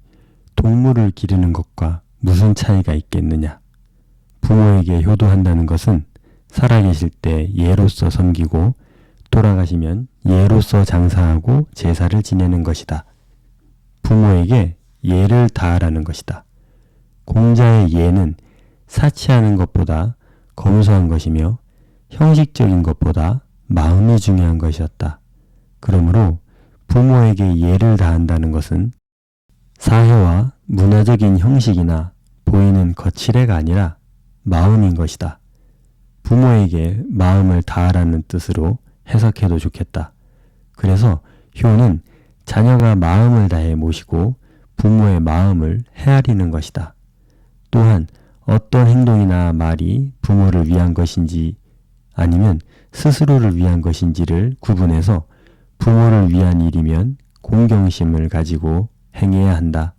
동물을 기르는 것과 무슨 차이가 있겠느냐? 부모에게 효도한다는 것은 살아계실 때 예로서 섬기고 돌아가시면 예로서 장사하고 제사를 지내는 것이다. 부모에게 예를 다하라는 것이다. 공자의 예는 사치하는 것보다 검소한 것이며 형식적인 것보다 마음이 중요한 것이었다. 그러므로 부모에게 예를 다한다는 것은 사회와 문화적인 형식이나 보이는 거칠애가 아니라 마음인 것이다. 부모에게 마음을 다하라는 뜻으로 해석해도 좋겠다. 그래서 효는 자녀가 마음을 다해 모시고 부모의 마음을 헤아리는 것이다. 또한 어떤 행동이나 말이 부모를 위한 것인지 아니면 스스로를 위한 것인지를 구분해서 부모를 위한 일이면 공경심을 가지고 행해야 한다.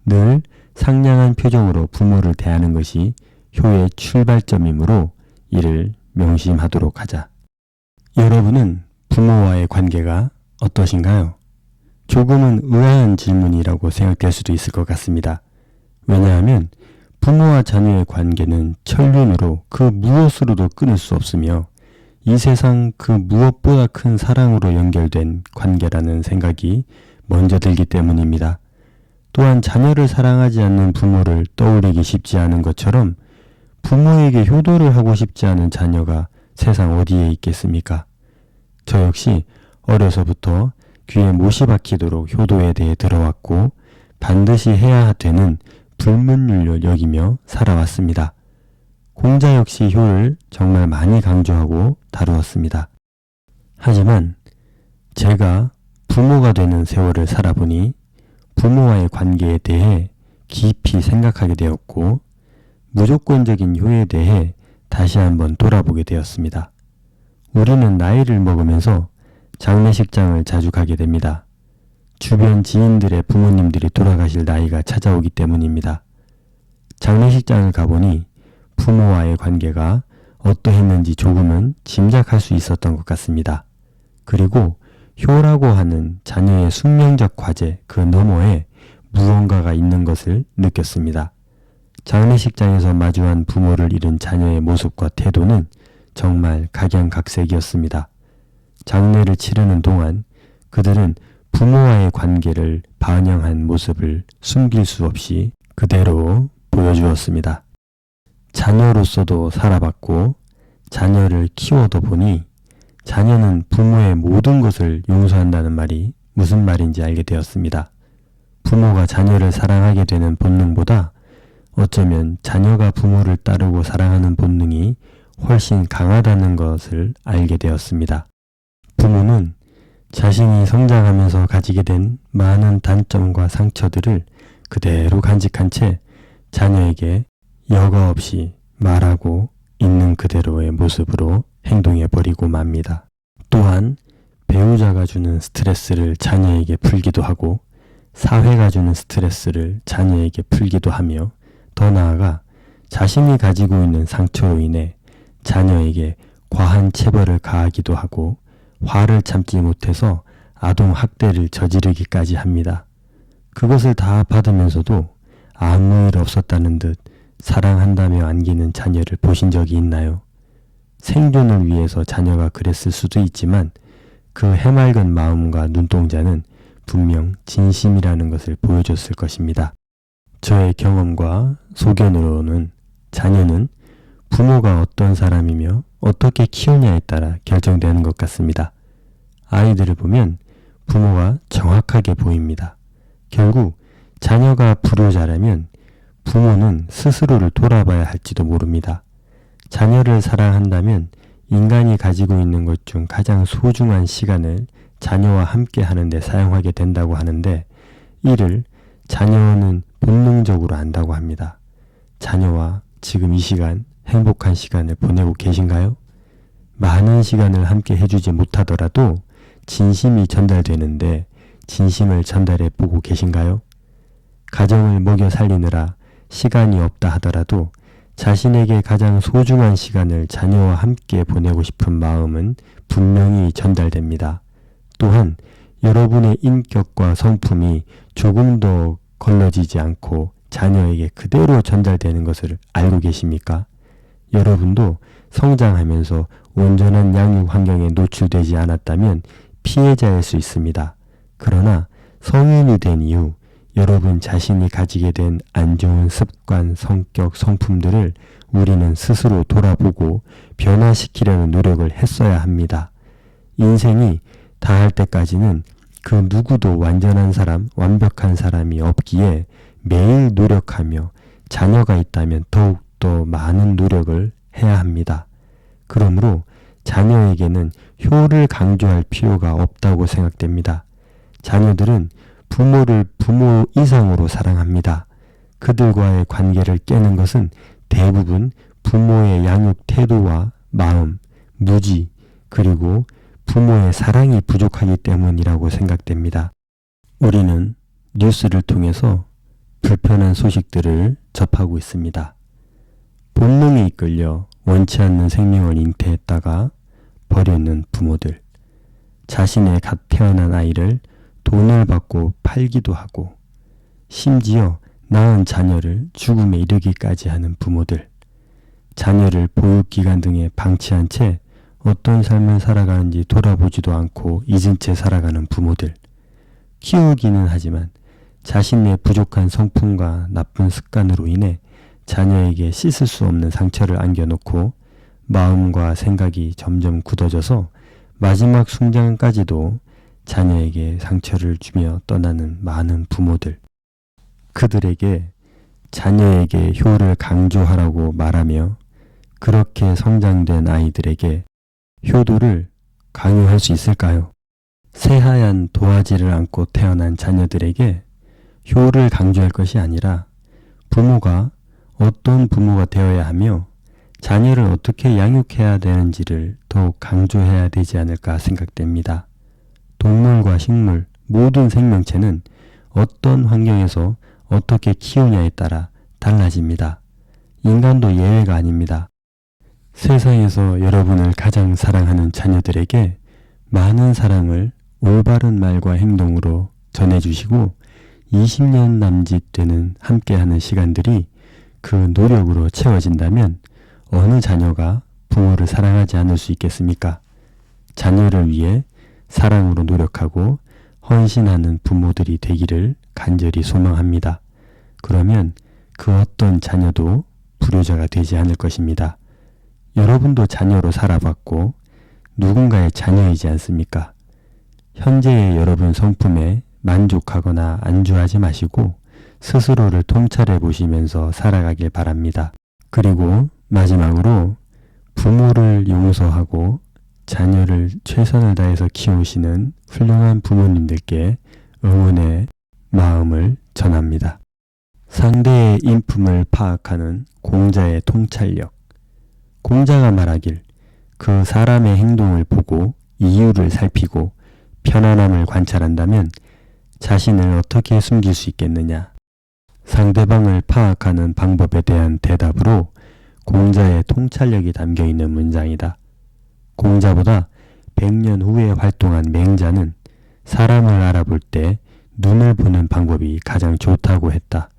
늘 상냥한 표정으로 부모를 대하는 것이 효의 출발점이므로 이를 명심하도록 하자. 여러분은 부모와의 관계가 어떠신가요? 조금은 의아한 질문이라고 생각될 수도 있을 것 같습니다. 왜냐하면 부모와 자녀의 관계는 천륜으로 그 무엇으로도 끊을 수 없으며 이 세상 그 무엇보다 큰 사랑으로 연결된 관계라는 생각이 먼저 들기 때문입니다. 또한 자녀를 사랑하지 않는 부모를 떠올리기 쉽지 않은 것처럼 부모에게 효도를 하고 싶지 않은 자녀가 세상 어디에 있겠습니까? 저 역시 어려서부터 귀에 못이 박히도록 효도에 대해 들어왔고 반드시 해야 되는 불문율로 여기며 살아왔습니다. 공자 역시 효를 정말 많이 강조하고 다루었습니다. 하지만 제가 부모가 되는 세월을 살아보니 부모와의 관계에 대해 깊이 생각하게 되었고 무조건적인 효에 대해 다시 한번 돌아보게 되었습니다. 우리는 나이를 먹으면서 장례식장을 자주 가게 됩니다. 주변 지인들의 부모님들이 돌아가실 나이가 찾아오기 때문입니다. 장례식장을 가보니 부모와의 관계가 어떠했는지 조금은 짐작할 수 있었던 것 같습니다. 그리고 효라고 하는 자녀의 숙명적 과제 그 너머에 무언가가 있는 것을 느꼈습니다. 장례식장에서 마주한 부모를 잃은 자녀의 모습과 태도는 정말 각양각색이었습니다. 장례를 치르는 동안 그들은 부모와의 관계를 반영한 모습을 숨길 수 없이 그대로 보여주었습니다. 자녀로서도 살아봤고 자녀를 키워도 보니 자녀는 부모의 모든 것을 용서한다는 말이 무슨 말인지 알게 되었습니다. 부모가 자녀를 사랑하게 되는 본능보다 어쩌면 자녀가 부모를 따르고 사랑하는 본능이 훨씬 강하다는 것을 알게 되었습니다. 부모는 자신이 성장하면서 가지게 된 많은 단점과 상처들을 그대로 간직한 채 자녀에게 여과 없이 말하고 있는 그대로의 모습으로 행동해버리고 맙니다. 또한 배우자가 주는 스트레스를 자녀에게 풀기도 하고 사회가 주는 스트레스를 자녀에게 풀기도 하며 더 나아가 자신이 가지고 있는 상처로 인해 자녀에게 과한 체벌을 가하기도 하고 화를 참지 못해서 아동학대를 저지르기까지 합니다. 그것을 다 받으면서도 아무 일 없었다는 듯 사랑한다며 안기는 자녀를 보신 적이 있나요? 생존을 위해서 자녀가 그랬을 수도 있지만 그 해맑은 마음과 눈동자는 분명 진심이라는 것을 보여줬을 것입니다. 저의 경험과 소견으로는 자녀는 부모가 어떤 사람이며 어떻게 키우냐에 따라 결정되는 것 같습니다. 아이들을 보면 부모가 정확하게 보입니다. 결국 자녀가 불효자라면 부모는 스스로를 돌아봐야 할지도 모릅니다. 자녀를 사랑한다면 인간이 가지고 있는 것 중 가장 소중한 시간을 자녀와 함께 하는데 사용하게 된다고 하는데 이를 자녀는 본능적으로 안다고 합니다. 자녀와 지금 이 시간 행복한 시간을 보내고 계신가요? 많은 시간을 함께 해주지 못하더라도 진심이 전달되는데 진심을 전달해 보고 계신가요? 가정을 먹여 살리느라 시간이 없다 하더라도 자신에게 가장 소중한 시간을 자녀와 함께 보내고 싶은 마음은 분명히 전달됩니다. 또한 여러분의 인격과 성품이 조금 더 걸러지지 않고 자녀에게 그대로 전달되는 것을 알고 계십니까? 여러분도 성장하면서 온전한 양육 환경에 노출되지 않았다면 피해자일 수 있습니다. 그러나 성인이 된 이후 여러분 자신이 가지게 된 안 좋은 습관, 성격, 성품들을 우리는 스스로 돌아보고 변화시키려는 노력을 했어야 합니다. 인생이 다할 때까지는 그 누구도 완전한 사람, 완벽한 사람이 없기에 매일 노력하며 자녀가 있다면 더욱더 많은 노력을 해야 합니다. 그러므로 자녀에게는 효를 강조할 필요가 없다고 생각됩니다. 자녀들은 부모를 부모 이상으로 사랑합니다. 그들과의 관계를 깨는 것은 대부분 부모의 양육 태도와 마음, 무지, 그리고 부모의 사랑이 부족하기 때문이라고 생각됩니다. 우리는 뉴스를 통해서 불편한 소식들을 접하고 있습니다. 본능에 이끌려 원치 않는 생명을 잉태했다가 버려놓는 부모들, 자신의 갓 태어난 아이를 돈을 받고 팔기도 하고 심지어 낳은 자녀를 죽음에 이르기까지 하는 부모들, 자녀를 보육기관 등에 방치한 채 어떤 삶을 살아가는지 돌아보지도 않고 잊은 채 살아가는 부모들, 키우기는 하지만 자신의 부족한 성품과 나쁜 습관으로 인해 자녀에게 씻을 수 없는 상처를 안겨놓고 마음과 생각이 점점 굳어져서 마지막 순간까지도 자녀에게 상처를 주며 떠나는 많은 부모들, 그들에게 자녀에게 효를 강조하라고 말하며 그렇게 성장된 아이들에게 효도를 강요할 수 있을까요? 새하얀 도화지를 안고 태어난 자녀들에게 효를 강조할 것이 아니라 부모가 어떤 부모가 되어야 하며 자녀를 어떻게 양육해야 되는지를 더욱 강조해야 되지 않을까 생각됩니다. 동물과 식물, 모든 생명체는 어떤 환경에서 어떻게 키우냐에 따라 달라집니다. 인간도 예외가 아닙니다. 세상에서 여러분을 가장 사랑하는 자녀들에게 많은 사랑을 올바른 말과 행동으로 전해주시고 20년 남짓 되는 함께하는 시간들이 그 노력으로 채워진다면 어느 자녀가 부모를 사랑하지 않을 수 있겠습니까? 자녀를 위해 사랑으로 노력하고 헌신하는 부모들이 되기를 간절히 소망합니다. 그러면 그 어떤 자녀도 불효자가 되지 않을 것입니다. 여러분도 자녀로 살아봤고 누군가의 자녀이지 않습니까? 현재의 여러분 성품에 만족하거나 안주하지 마시고 스스로를 통찰해 보시면서 살아가길 바랍니다. 그리고 마지막으로 부모를 용서하고 자녀를 최선을 다해서 키우시는 훌륭한 부모님들께 응원의 마음을 전합니다. 상대의 인품을 파악하는 공자의 통찰력. 공자가 말하길 그 사람의 행동을 보고 이유를 살피고 편안함을 관찰한다면 자신을 어떻게 숨길 수 있겠느냐. 상대방을 파악하는 방법에 대한 대답으로 공자의 통찰력이 담겨있는 문장이다. 공자보다 100년 후에 활동한 맹자는 사람을 알아볼 때 눈을 보는 방법이 가장 좋다고 했다.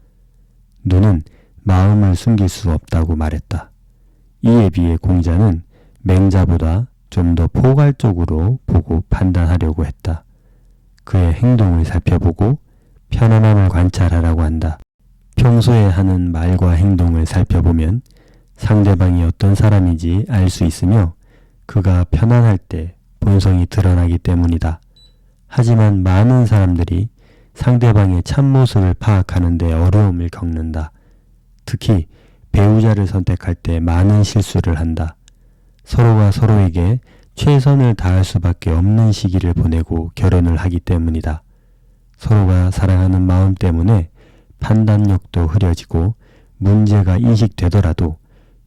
눈은 마음을 숨길 수 없다고 말했다. 이에 비해 공자는 맹자보다 좀 더 포괄적으로 보고 판단하려고 했다. 그의 행동을 살펴보고 편안함을 관찰하라고 한다. 평소에 하는 말과 행동을 살펴보면 상대방이 어떤 사람인지 알 수 있으며 그가 편안할 때 본성이 드러나기 때문이다. 하지만 많은 사람들이 상대방의 참모습을 파악하는 데 어려움을 겪는다. 특히 배우자를 선택할 때 많은 실수를 한다. 서로가 서로에게 최선을 다할 수밖에 없는 시기를 보내고 결혼을 하기 때문이다. 서로가 사랑하는 마음 때문에 판단력도 흐려지고 문제가 인식되더라도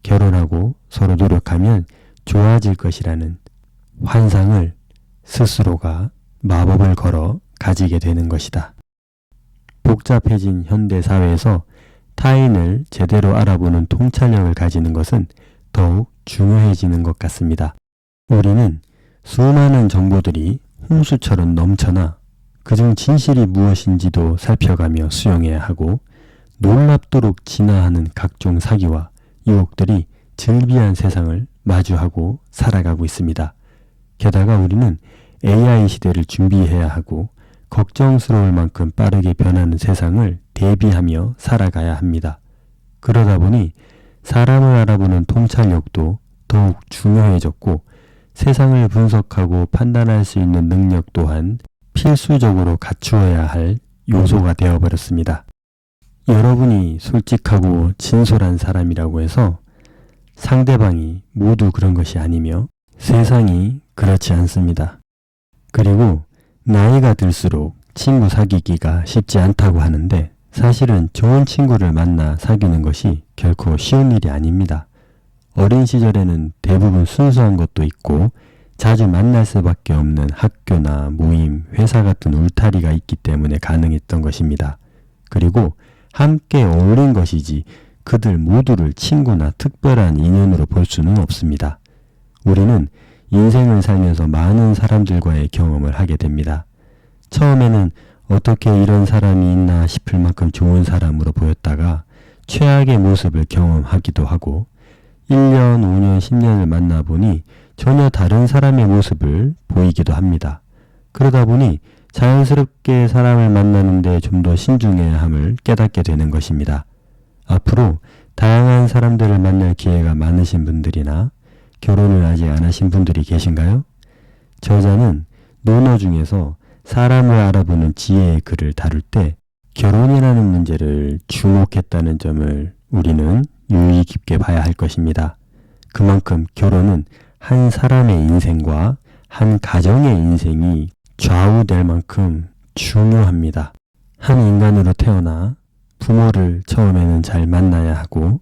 결혼하고 서로 노력하면 좋아질 것이라는 환상을 스스로가 마법을 걸어 가지게 되는 것이다. 복잡해진 현대 사회에서 타인을 제대로 알아보는 통찰력을 가지는 것은 더욱 중요해지는 것 같습니다. 우리는 수많은 정보들이 홍수처럼 넘쳐나 그중 진실이 무엇인지도 살펴가며 수용해야 하고 놀랍도록 진화하는 각종 사기와 유혹들이 즐비한 세상을 마주하고 살아가고 있습니다. 게다가 우리는 AI 시대를 준비해야 하고 걱정스러울 만큼 빠르게 변하는 세상을 대비하며 살아가야 합니다. 그러다 보니 사람을 알아보는 통찰력도 더욱 중요해졌고 세상을 분석하고 판단할 수 있는 능력 또한 필수적으로 갖추어야 할 요소가 되어버렸습니다. 여러분이 솔직하고 진솔한 사람이라고 해서 상대방이 모두 그런 것이 아니며 세상이 그렇지 않습니다. 그리고 나이가 들수록 친구 사귀기가 쉽지 않다고 하는데 사실은 좋은 친구를 만나 사귀는 것이 결코 쉬운 일이 아닙니다. 어린 시절에는 대부분 순수한 것도 있고 자주 만날 수밖에 없는 학교나 모임, 회사 같은 울타리가 있기 때문에 가능했던 것입니다. 그리고 함께 어울린 것이지 그들 모두를 친구나 특별한 인연으로 볼 수는 없습니다. 우리는 인생을 살면서 많은 사람들과의 경험을 하게 됩니다. 처음에는 어떻게 이런 사람이 있나 싶을 만큼 좋은 사람으로 보였다가 최악의 모습을 경험하기도 하고 1년, 5년, 10년을 만나보니 전혀 다른 사람의 모습을 보이기도 합니다. 그러다 보니 자연스럽게 사람을 만나는데 좀 더 신중해야 함을 깨닫게 되는 것입니다. 앞으로 다양한 사람들을 만날 기회가 많으신 분들이나 결혼을 아직 안 하신 분들이 계신가요? 저자는 논어 중에서 사람을 알아보는 지혜의 글을 다룰 때 결혼이라는 문제를 주목했다는 점을 우리는 유의 깊게 봐야 할 것입니다. 그만큼 결혼은 한 사람의 인생과 한 가정의 인생이 좌우될 만큼 중요합니다. 한 인간으로 태어나 부모를 처음에는 잘 만나야 하고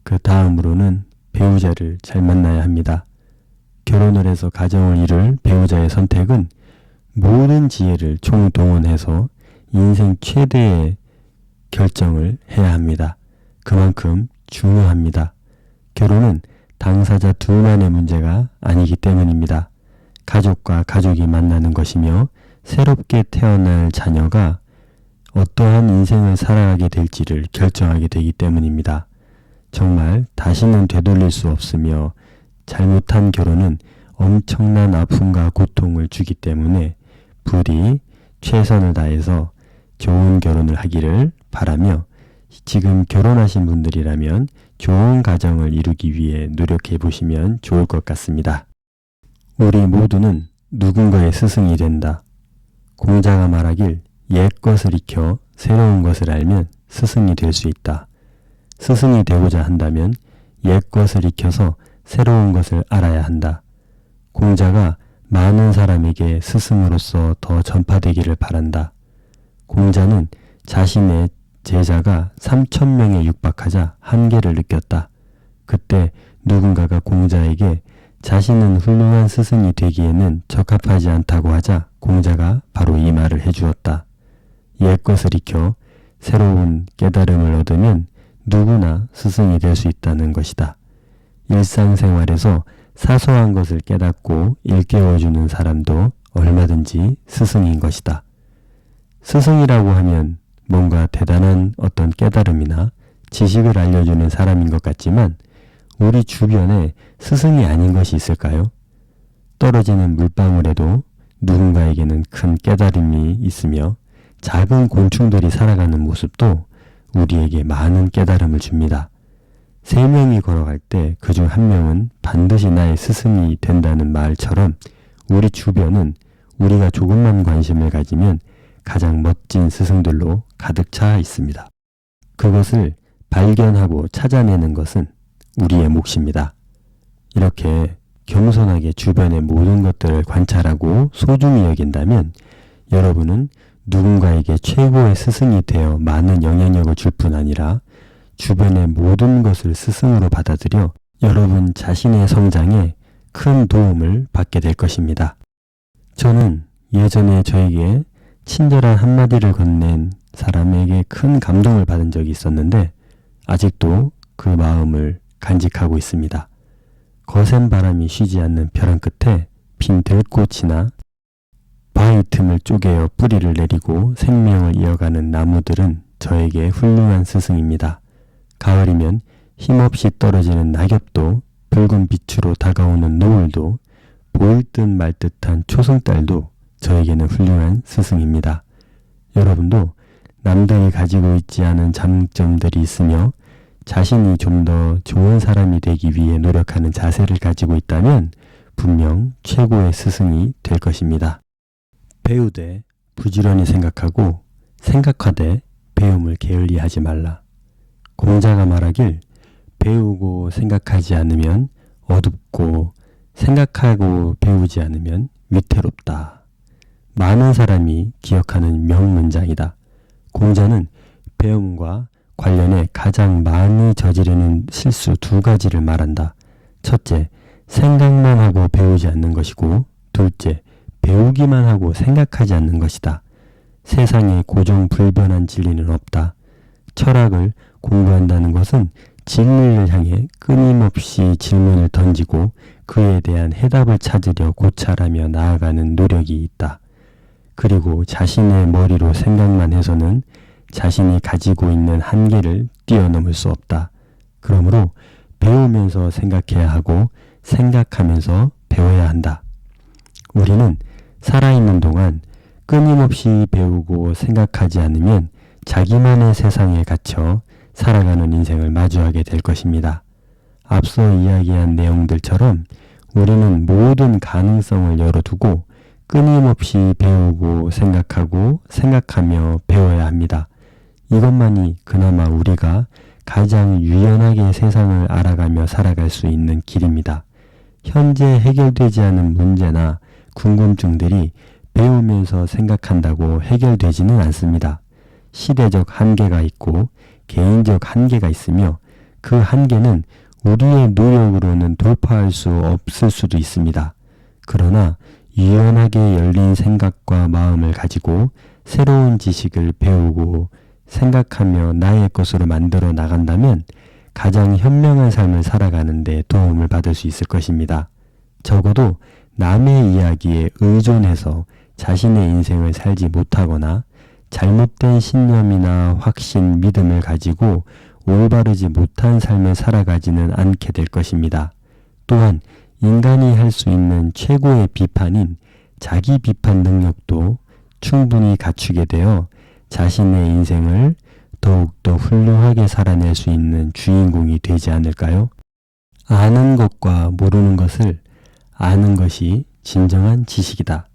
그 다음으로는 배우자를 잘 만나야 합니다. 결혼을 해서 가정을 이룰 배우자의 선택은 모든 지혜를 총동원해서 인생 최대의 결정을 해야 합니다. 그만큼 중요합니다. 결혼은 당사자 둘만의 문제가 아니기 때문입니다. 가족과 가족이 만나는 것이며 새롭게 태어날 자녀가 어떠한 인생을 살아가게 될지를 결정하게 되기 때문입니다. 정말 다시는 되돌릴 수 없으며 잘못한 결혼은 엄청난 아픔과 고통을 주기 때문에 부디 최선을 다해서 좋은 결혼을 하기를 바라며 지금 결혼하신 분들이라면 좋은 가정을 이루기 위해 노력해 보시면 좋을 것 같습니다. 우리 모두는 누군가의 스승이 된다. 공자가 말하길 옛 것을 익혀 새로운 것을 알면 스승이 될 수 있다. 스승이 되고자 한다면 옛 것을 익혀서 새로운 것을 알아야 한다. 공자가 많은 사람에게 스승으로서 더 전파되기를 바란다. 공자는 자신의 제자가 3,000명에 육박하자 한계를 느꼈다. 그때 누군가가 공자에게 자신은 훌륭한 스승이 되기에는 적합하지 않다고 하자 공자가 바로 이 말을 해주었다. 옛 것을 익혀 새로운 깨달음을 얻으면 누구나 스승이 될 수 있다는 것이다. 일상생활에서 사소한 것을 깨닫고 일깨워주는 사람도 얼마든지 스승인 것이다. 스승이라고 하면 뭔가 대단한 어떤 깨달음이나 지식을 알려주는 사람인 것 같지만 우리 주변에 스승이 아닌 것이 있을까요? 떨어지는 물방울에도 누군가에게는 큰 깨달음이 있으며 작은 곤충들이 살아가는 모습도 우리에게 많은 깨달음을 줍니다. 3명이 걸어갈 때 그중 1명은 반드시 나의 스승이 된다는 말처럼 우리 주변은 우리가 조금만 관심을 가지면 가장 멋진 스승들로 가득 차 있습니다. 그것을 발견하고 찾아내는 것은 우리의 몫입니다. 이렇게 겸손하게 주변의 모든 것들을 관찰하고 소중히 여긴다면 여러분은 누군가에게 최고의 스승이 되어 많은 영향력을 줄 뿐 아니라 주변의 모든 것을 스승으로 받아들여 여러분 자신의 성장에 큰 도움을 받게 될 것입니다. 저는 예전에 저에게 친절한 한마디를 건넨 사람에게 큰 감동을 받은 적이 있었는데 아직도 그 마음을 간직하고 있습니다. 거센 바람이 쉬지 않는 벼랑 끝에 핀 들꽃이나 바위 틈을 쪼개어 뿌리를 내리고 생명을 이어가는 나무들은 저에게 훌륭한 스승입니다. 가을이면 힘없이 떨어지는 낙엽도, 붉은 빛으로 다가오는 노을도, 보일 듯 말 듯한 초승달도 저에게는 훌륭한 스승입니다. 여러분도 남들이 가지고 있지 않은 장점들이 있으며 자신이 좀 더 좋은 사람이 되기 위해 노력하는 자세를 가지고 있다면 분명 최고의 스승이 될 것입니다. 배우되 부지런히 생각하고 생각하되 배움을 게을리하지 말라. 공자가 말하길 배우고 생각하지 않으면 어둡고 생각하고 배우지 않으면 위태롭다. 많은 사람이 기억하는 명문장이다. 공자는 배움과 관련해 가장 많이 저지르는 실수 두 가지를 말한다. 첫째, 생각만 하고 배우지 않는 것이고, 둘째, 배우기만 하고 생각하지 않는 것이다. 세상에 고정불변한 진리는 없다. 철학을 공부한다는 것은 진리를 향해 끊임없이 질문을 던지고 그에 대한 해답을 찾으려 고찰하며 나아가는 노력이 있다. 그리고 자신의 머리로 생각만 해서는 자신이 가지고 있는 한계를 뛰어넘을 수 없다. 그러므로 배우면서 생각해야 하고 생각하면서 배워야 한다. 우리는 살아있는 동안 끊임없이 배우고 생각하지 않으면 자기만의 세상에 갇혀 살아가는 인생을 마주하게 될 것입니다. 앞서 이야기한 내용들처럼 우리는 모든 가능성을 열어두고 끊임없이 배우고 생각하고 생각하며 배워야 합니다. 이것만이 그나마 우리가 가장 유연하게 세상을 알아가며 살아갈 수 있는 길입니다. 현재 해결되지 않은 문제나 궁금증들이 배우면서 생각한다고 해결되지는 않습니다. 시대적 한계가 있고 개인적 한계가 있으며 그 한계는 우리의 노력으로는 돌파할 수 없을 수도 있습니다. 그러나 유연하게 열린 생각과 마음을 가지고 새로운 지식을 배우고 생각하며 나의 것으로 만들어 나간다면 가장 현명한 삶을 살아가는 데 도움을 받을 수 있을 것입니다. 적어도 남의 이야기에 의존해서 자신의 인생을 살지 못하거나 잘못된 신념이나 확신, 믿음을 가지고 올바르지 못한 삶을 살아가지는 않게 될 것입니다. 또한 인간이 할 수 있는 최고의 비판인 자기 비판 능력도 충분히 갖추게 되어 자신의 인생을 더욱더 훌륭하게 살아낼 수 있는 주인공이 되지 않을까요? 아는 것과 모르는 것을 아는 것이 진정한 지식이다.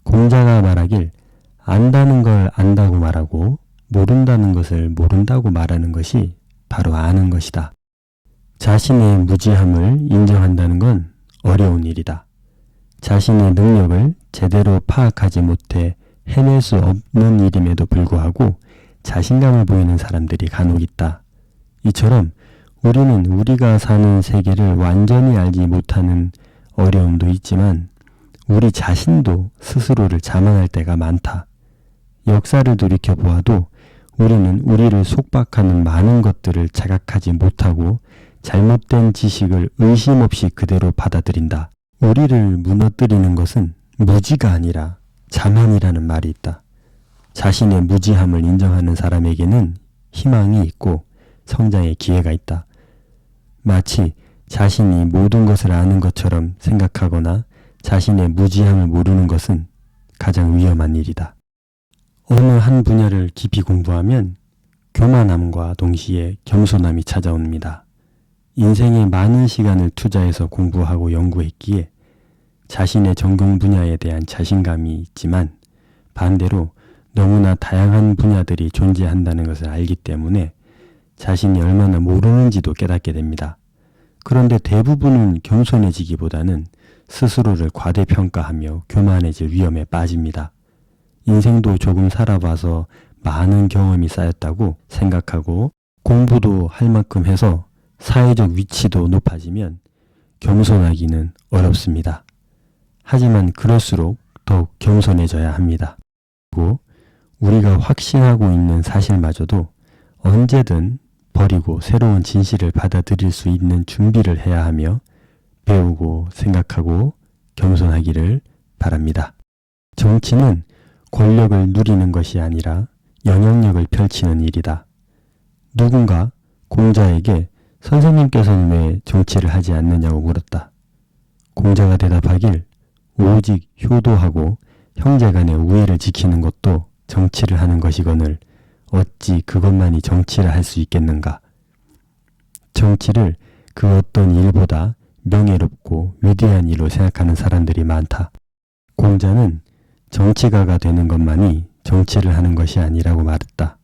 공자가 말하길 안다는 걸 안다고 말하고 모른다는 것을 모른다고 말하는 것이 바로 아는 것이다. 자신의 무지함을 인정한다는 건 어려운 일이다. 자신의 능력을 제대로 파악하지 못해 해낼 수 없는 일임에도 불구하고 자신감을 보이는 사람들이 간혹 있다. 이처럼 우리는 우리가 사는 세계를 완전히 알지 못하는 어려움도 있지만 우리 자신도 스스로를 자만할 때가 많다. 역사를 돌이켜보아도 우리는 우리를 속박하는 많은 것들을 자각하지 못하고 잘못된 지식을 의심 없이 그대로 받아들인다. 우리를 무너뜨리는 것은 무지가 아니라 자만이라는 말이 있다. 자신의 무지함을 인정하는 사람에게는 희망이 있고 성장의 기회가 있다. 마치 자신이 모든 것을 아는 것처럼 생각하거나 자신의 무지함을 모르는 것은 가장 위험한 일이다. 어느 한 분야를 깊이 공부하면 교만함과 동시에 겸손함이 찾아옵니다. 인생의 많은 시간을 투자해서 공부하고 연구했기에 자신의 전공 분야에 대한 자신감이 있지만 반대로 너무나 다양한 분야들이 존재한다는 것을 알기 때문에 자신이 얼마나 모르는지도 깨닫게 됩니다. 그런데 대부분은 겸손해지기보다는 스스로를 과대평가하며 교만해질 위험에 빠집니다. 인생도 조금 살아봐서 많은 경험이 쌓였다고 생각하고 공부도 할 만큼 해서 사회적 위치도 높아지면 겸손하기는 어렵습니다. 하지만 그럴수록 더욱 겸손해져야 합니다. 그리고 우리가 확신하고 있는 사실마저도 언제든 버리고 새로운 진실을 받아들일 수 있는 준비를 해야 하며 배우고 생각하고 겸손하기를 바랍니다. 정치는 권력을 누리는 것이 아니라 영향력을 펼치는 일이다. 누군가 공자에게 선생님께서는 왜 정치를 하지 않느냐고 물었다. 공자가 대답하길 오직 효도하고 형제간의 우애를 지키는 것도 정치를 하는 것이거늘 어찌 그것만이 정치를 할 수 있겠는가. 정치를 그 어떤 일보다 명예롭고 위대한 일로 생각하는 사람들이 많다. 공자는 정치가가 되는 것만이 정치를 하는 것이 아니라고 말했다.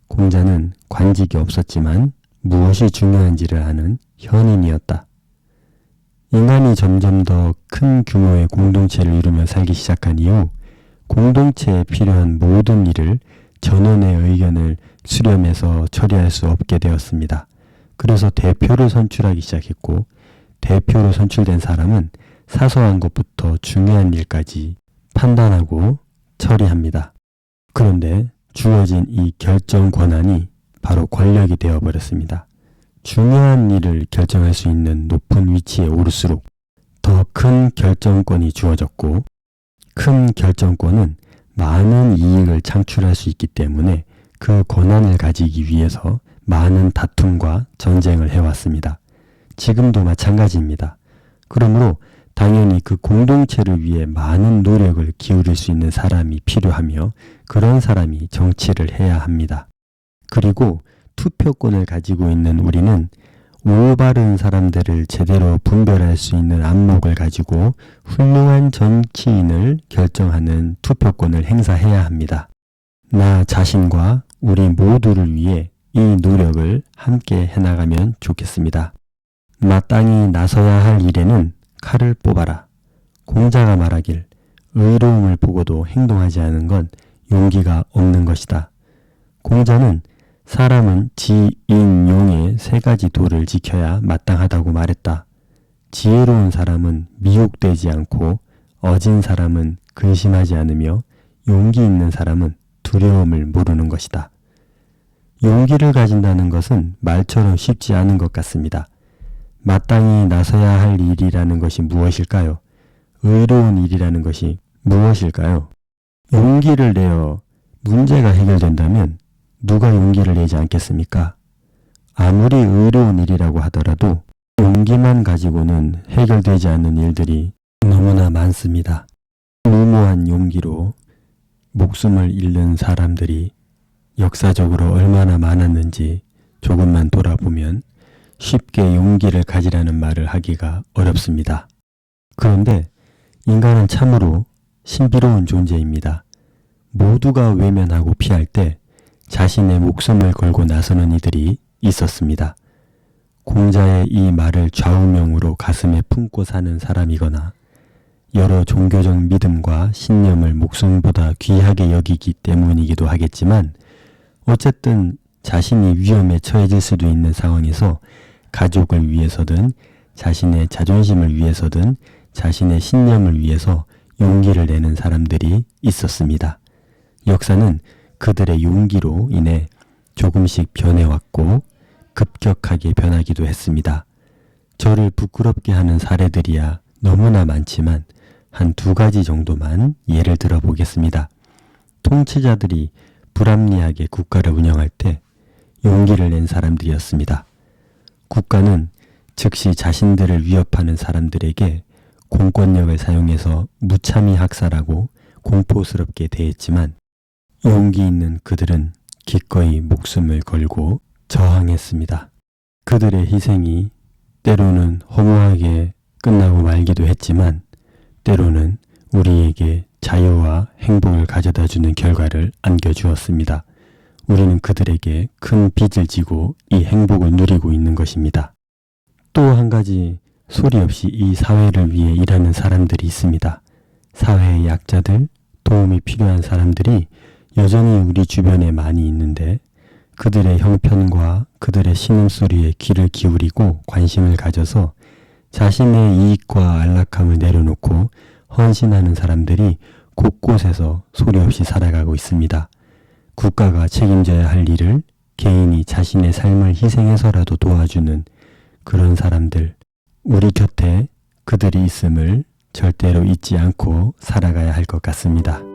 공자는 관직이 없었지만 무엇이 중요한지를 아는 현인이었다. 인간이 점점 더 큰 규모의 공동체를 이루며 살기 시작한 이후 공동체에 필요한 모든 일을 전원의 의견을 수렴해서 처리할 수 없게 되었습니다. 그래서 대표를 선출하기 시작했고 대표로 선출된 사람은 사소한 것부터 중요한 일까지 판단하고 처리합니다. 그런데 주어진 이 결정 권한이 바로 권력이 되어버렸습니다. 중요한 일을 결정할 수 있는 높은 위치에 오를수록 더 큰 결정권이 주어졌고 큰 결정권은 많은 이익을 창출할 수 있기 때문에 그 권한을 가지기 위해서 많은 다툼과 전쟁을 해왔습니다. 지금도 마찬가지입니다. 그러므로 당연히 그 공동체를 위해 많은 노력을 기울일 수 있는 사람이 필요하며 그런 사람이 정치를 해야 합니다. 그리고 투표권을 가지고 있는 우리는 올바른 사람들을 제대로 분별할 수 있는 안목을 가지고 훌륭한 정치인을 결정하는 투표권을 행사해야 합니다. 나 자신과 우리 모두를 위해 이 노력을 함께 해나가면 좋겠습니다. 마땅히 나서야 할 일에는 칼을 뽑아라. 공자가 말하길 의로움을 보고도 행동하지 않은 건 용기가 없는 것이다. 공자는 사람은 지, 인, 용의 세 가지 도를 지켜야 마땅하다고 말했다. 지혜로운 사람은 미혹되지 않고 어진 사람은 근심하지 않으며 용기 있는 사람은 두려움을 모르는 것이다. 용기를 가진다는 것은 말처럼 쉽지 않은 것 같습니다. 마땅히 나서야 할 일이라는 것이 무엇일까요? 의로운 일이라는 것이 무엇일까요? 용기를 내어 문제가 해결된다면 누가 용기를 내지 않겠습니까? 아무리 의로운 일이라고 하더라도 용기만 가지고는 해결되지 않는 일들이 너무나 많습니다. 무모한 용기로 목숨을 잃는 사람들이 역사적으로 얼마나 많았는지 조금만 돌아보면 쉽게 용기를 가지라는 말을 하기가 어렵습니다. 그런데 인간은 참으로 신비로운 존재입니다. 모두가 외면하고 피할 때 자신의 목숨을 걸고 나서는 이들이 있었습니다. 공자의 이 말을 좌우명으로 가슴에 품고 사는 사람이거나 여러 종교적 믿음과 신념을 목숨보다 귀하게 여기기 때문이기도 하겠지만 어쨌든 자신이 위험에 처해질 수도 있는 상황에서 가족을 위해서든 자신의 자존심을 위해서든 자신의 신념을 위해서 용기를 내는 사람들이 있었습니다. 역사는 그들의 용기로 인해 조금씩 변해왔고 급격하게 변하기도 했습니다. 저를 부끄럽게 하는 사례들이야 너무나 많지만 한 두 가지 정도만 예를 들어 보겠습니다. 통치자들이 불합리하게 국가를 운영할 때 용기를 낸 사람들이었습니다. 국가는 즉시 자신들을 위협하는 사람들에게 공권력을 사용해서 무참히 학살하고 공포스럽게 대했지만 용기 있는 그들은 기꺼이 목숨을 걸고 저항했습니다. 그들의 희생이 때로는 허무하게 끝나고 말기도 했지만 때로는 우리에게 자유와 행복을 가져다주는 결과를 안겨주었습니다. 우리는 그들에게 큰 빚을 지고 이 행복을 누리고 있는 것입니다. 또 한 가지 소리 없이 이 사회를 위해 일하는 사람들이 있습니다. 사회의 약자들, 도움이 필요한 사람들이 여전히 우리 주변에 많이 있는데 그들의 형편과 그들의 신음소리에 귀를 기울이고 관심을 가져서 자신의 이익과 안락함을 내려놓고 헌신하는 사람들이 곳곳에서 소리 없이 살아가고 있습니다. 국가가 책임져야 할 일을 개인이 자신의 삶을 희생해서라도 도와주는 그런 사람들, 우리 곁에 그들이 있음을 절대로 잊지 않고 살아가야 할 것 같습니다.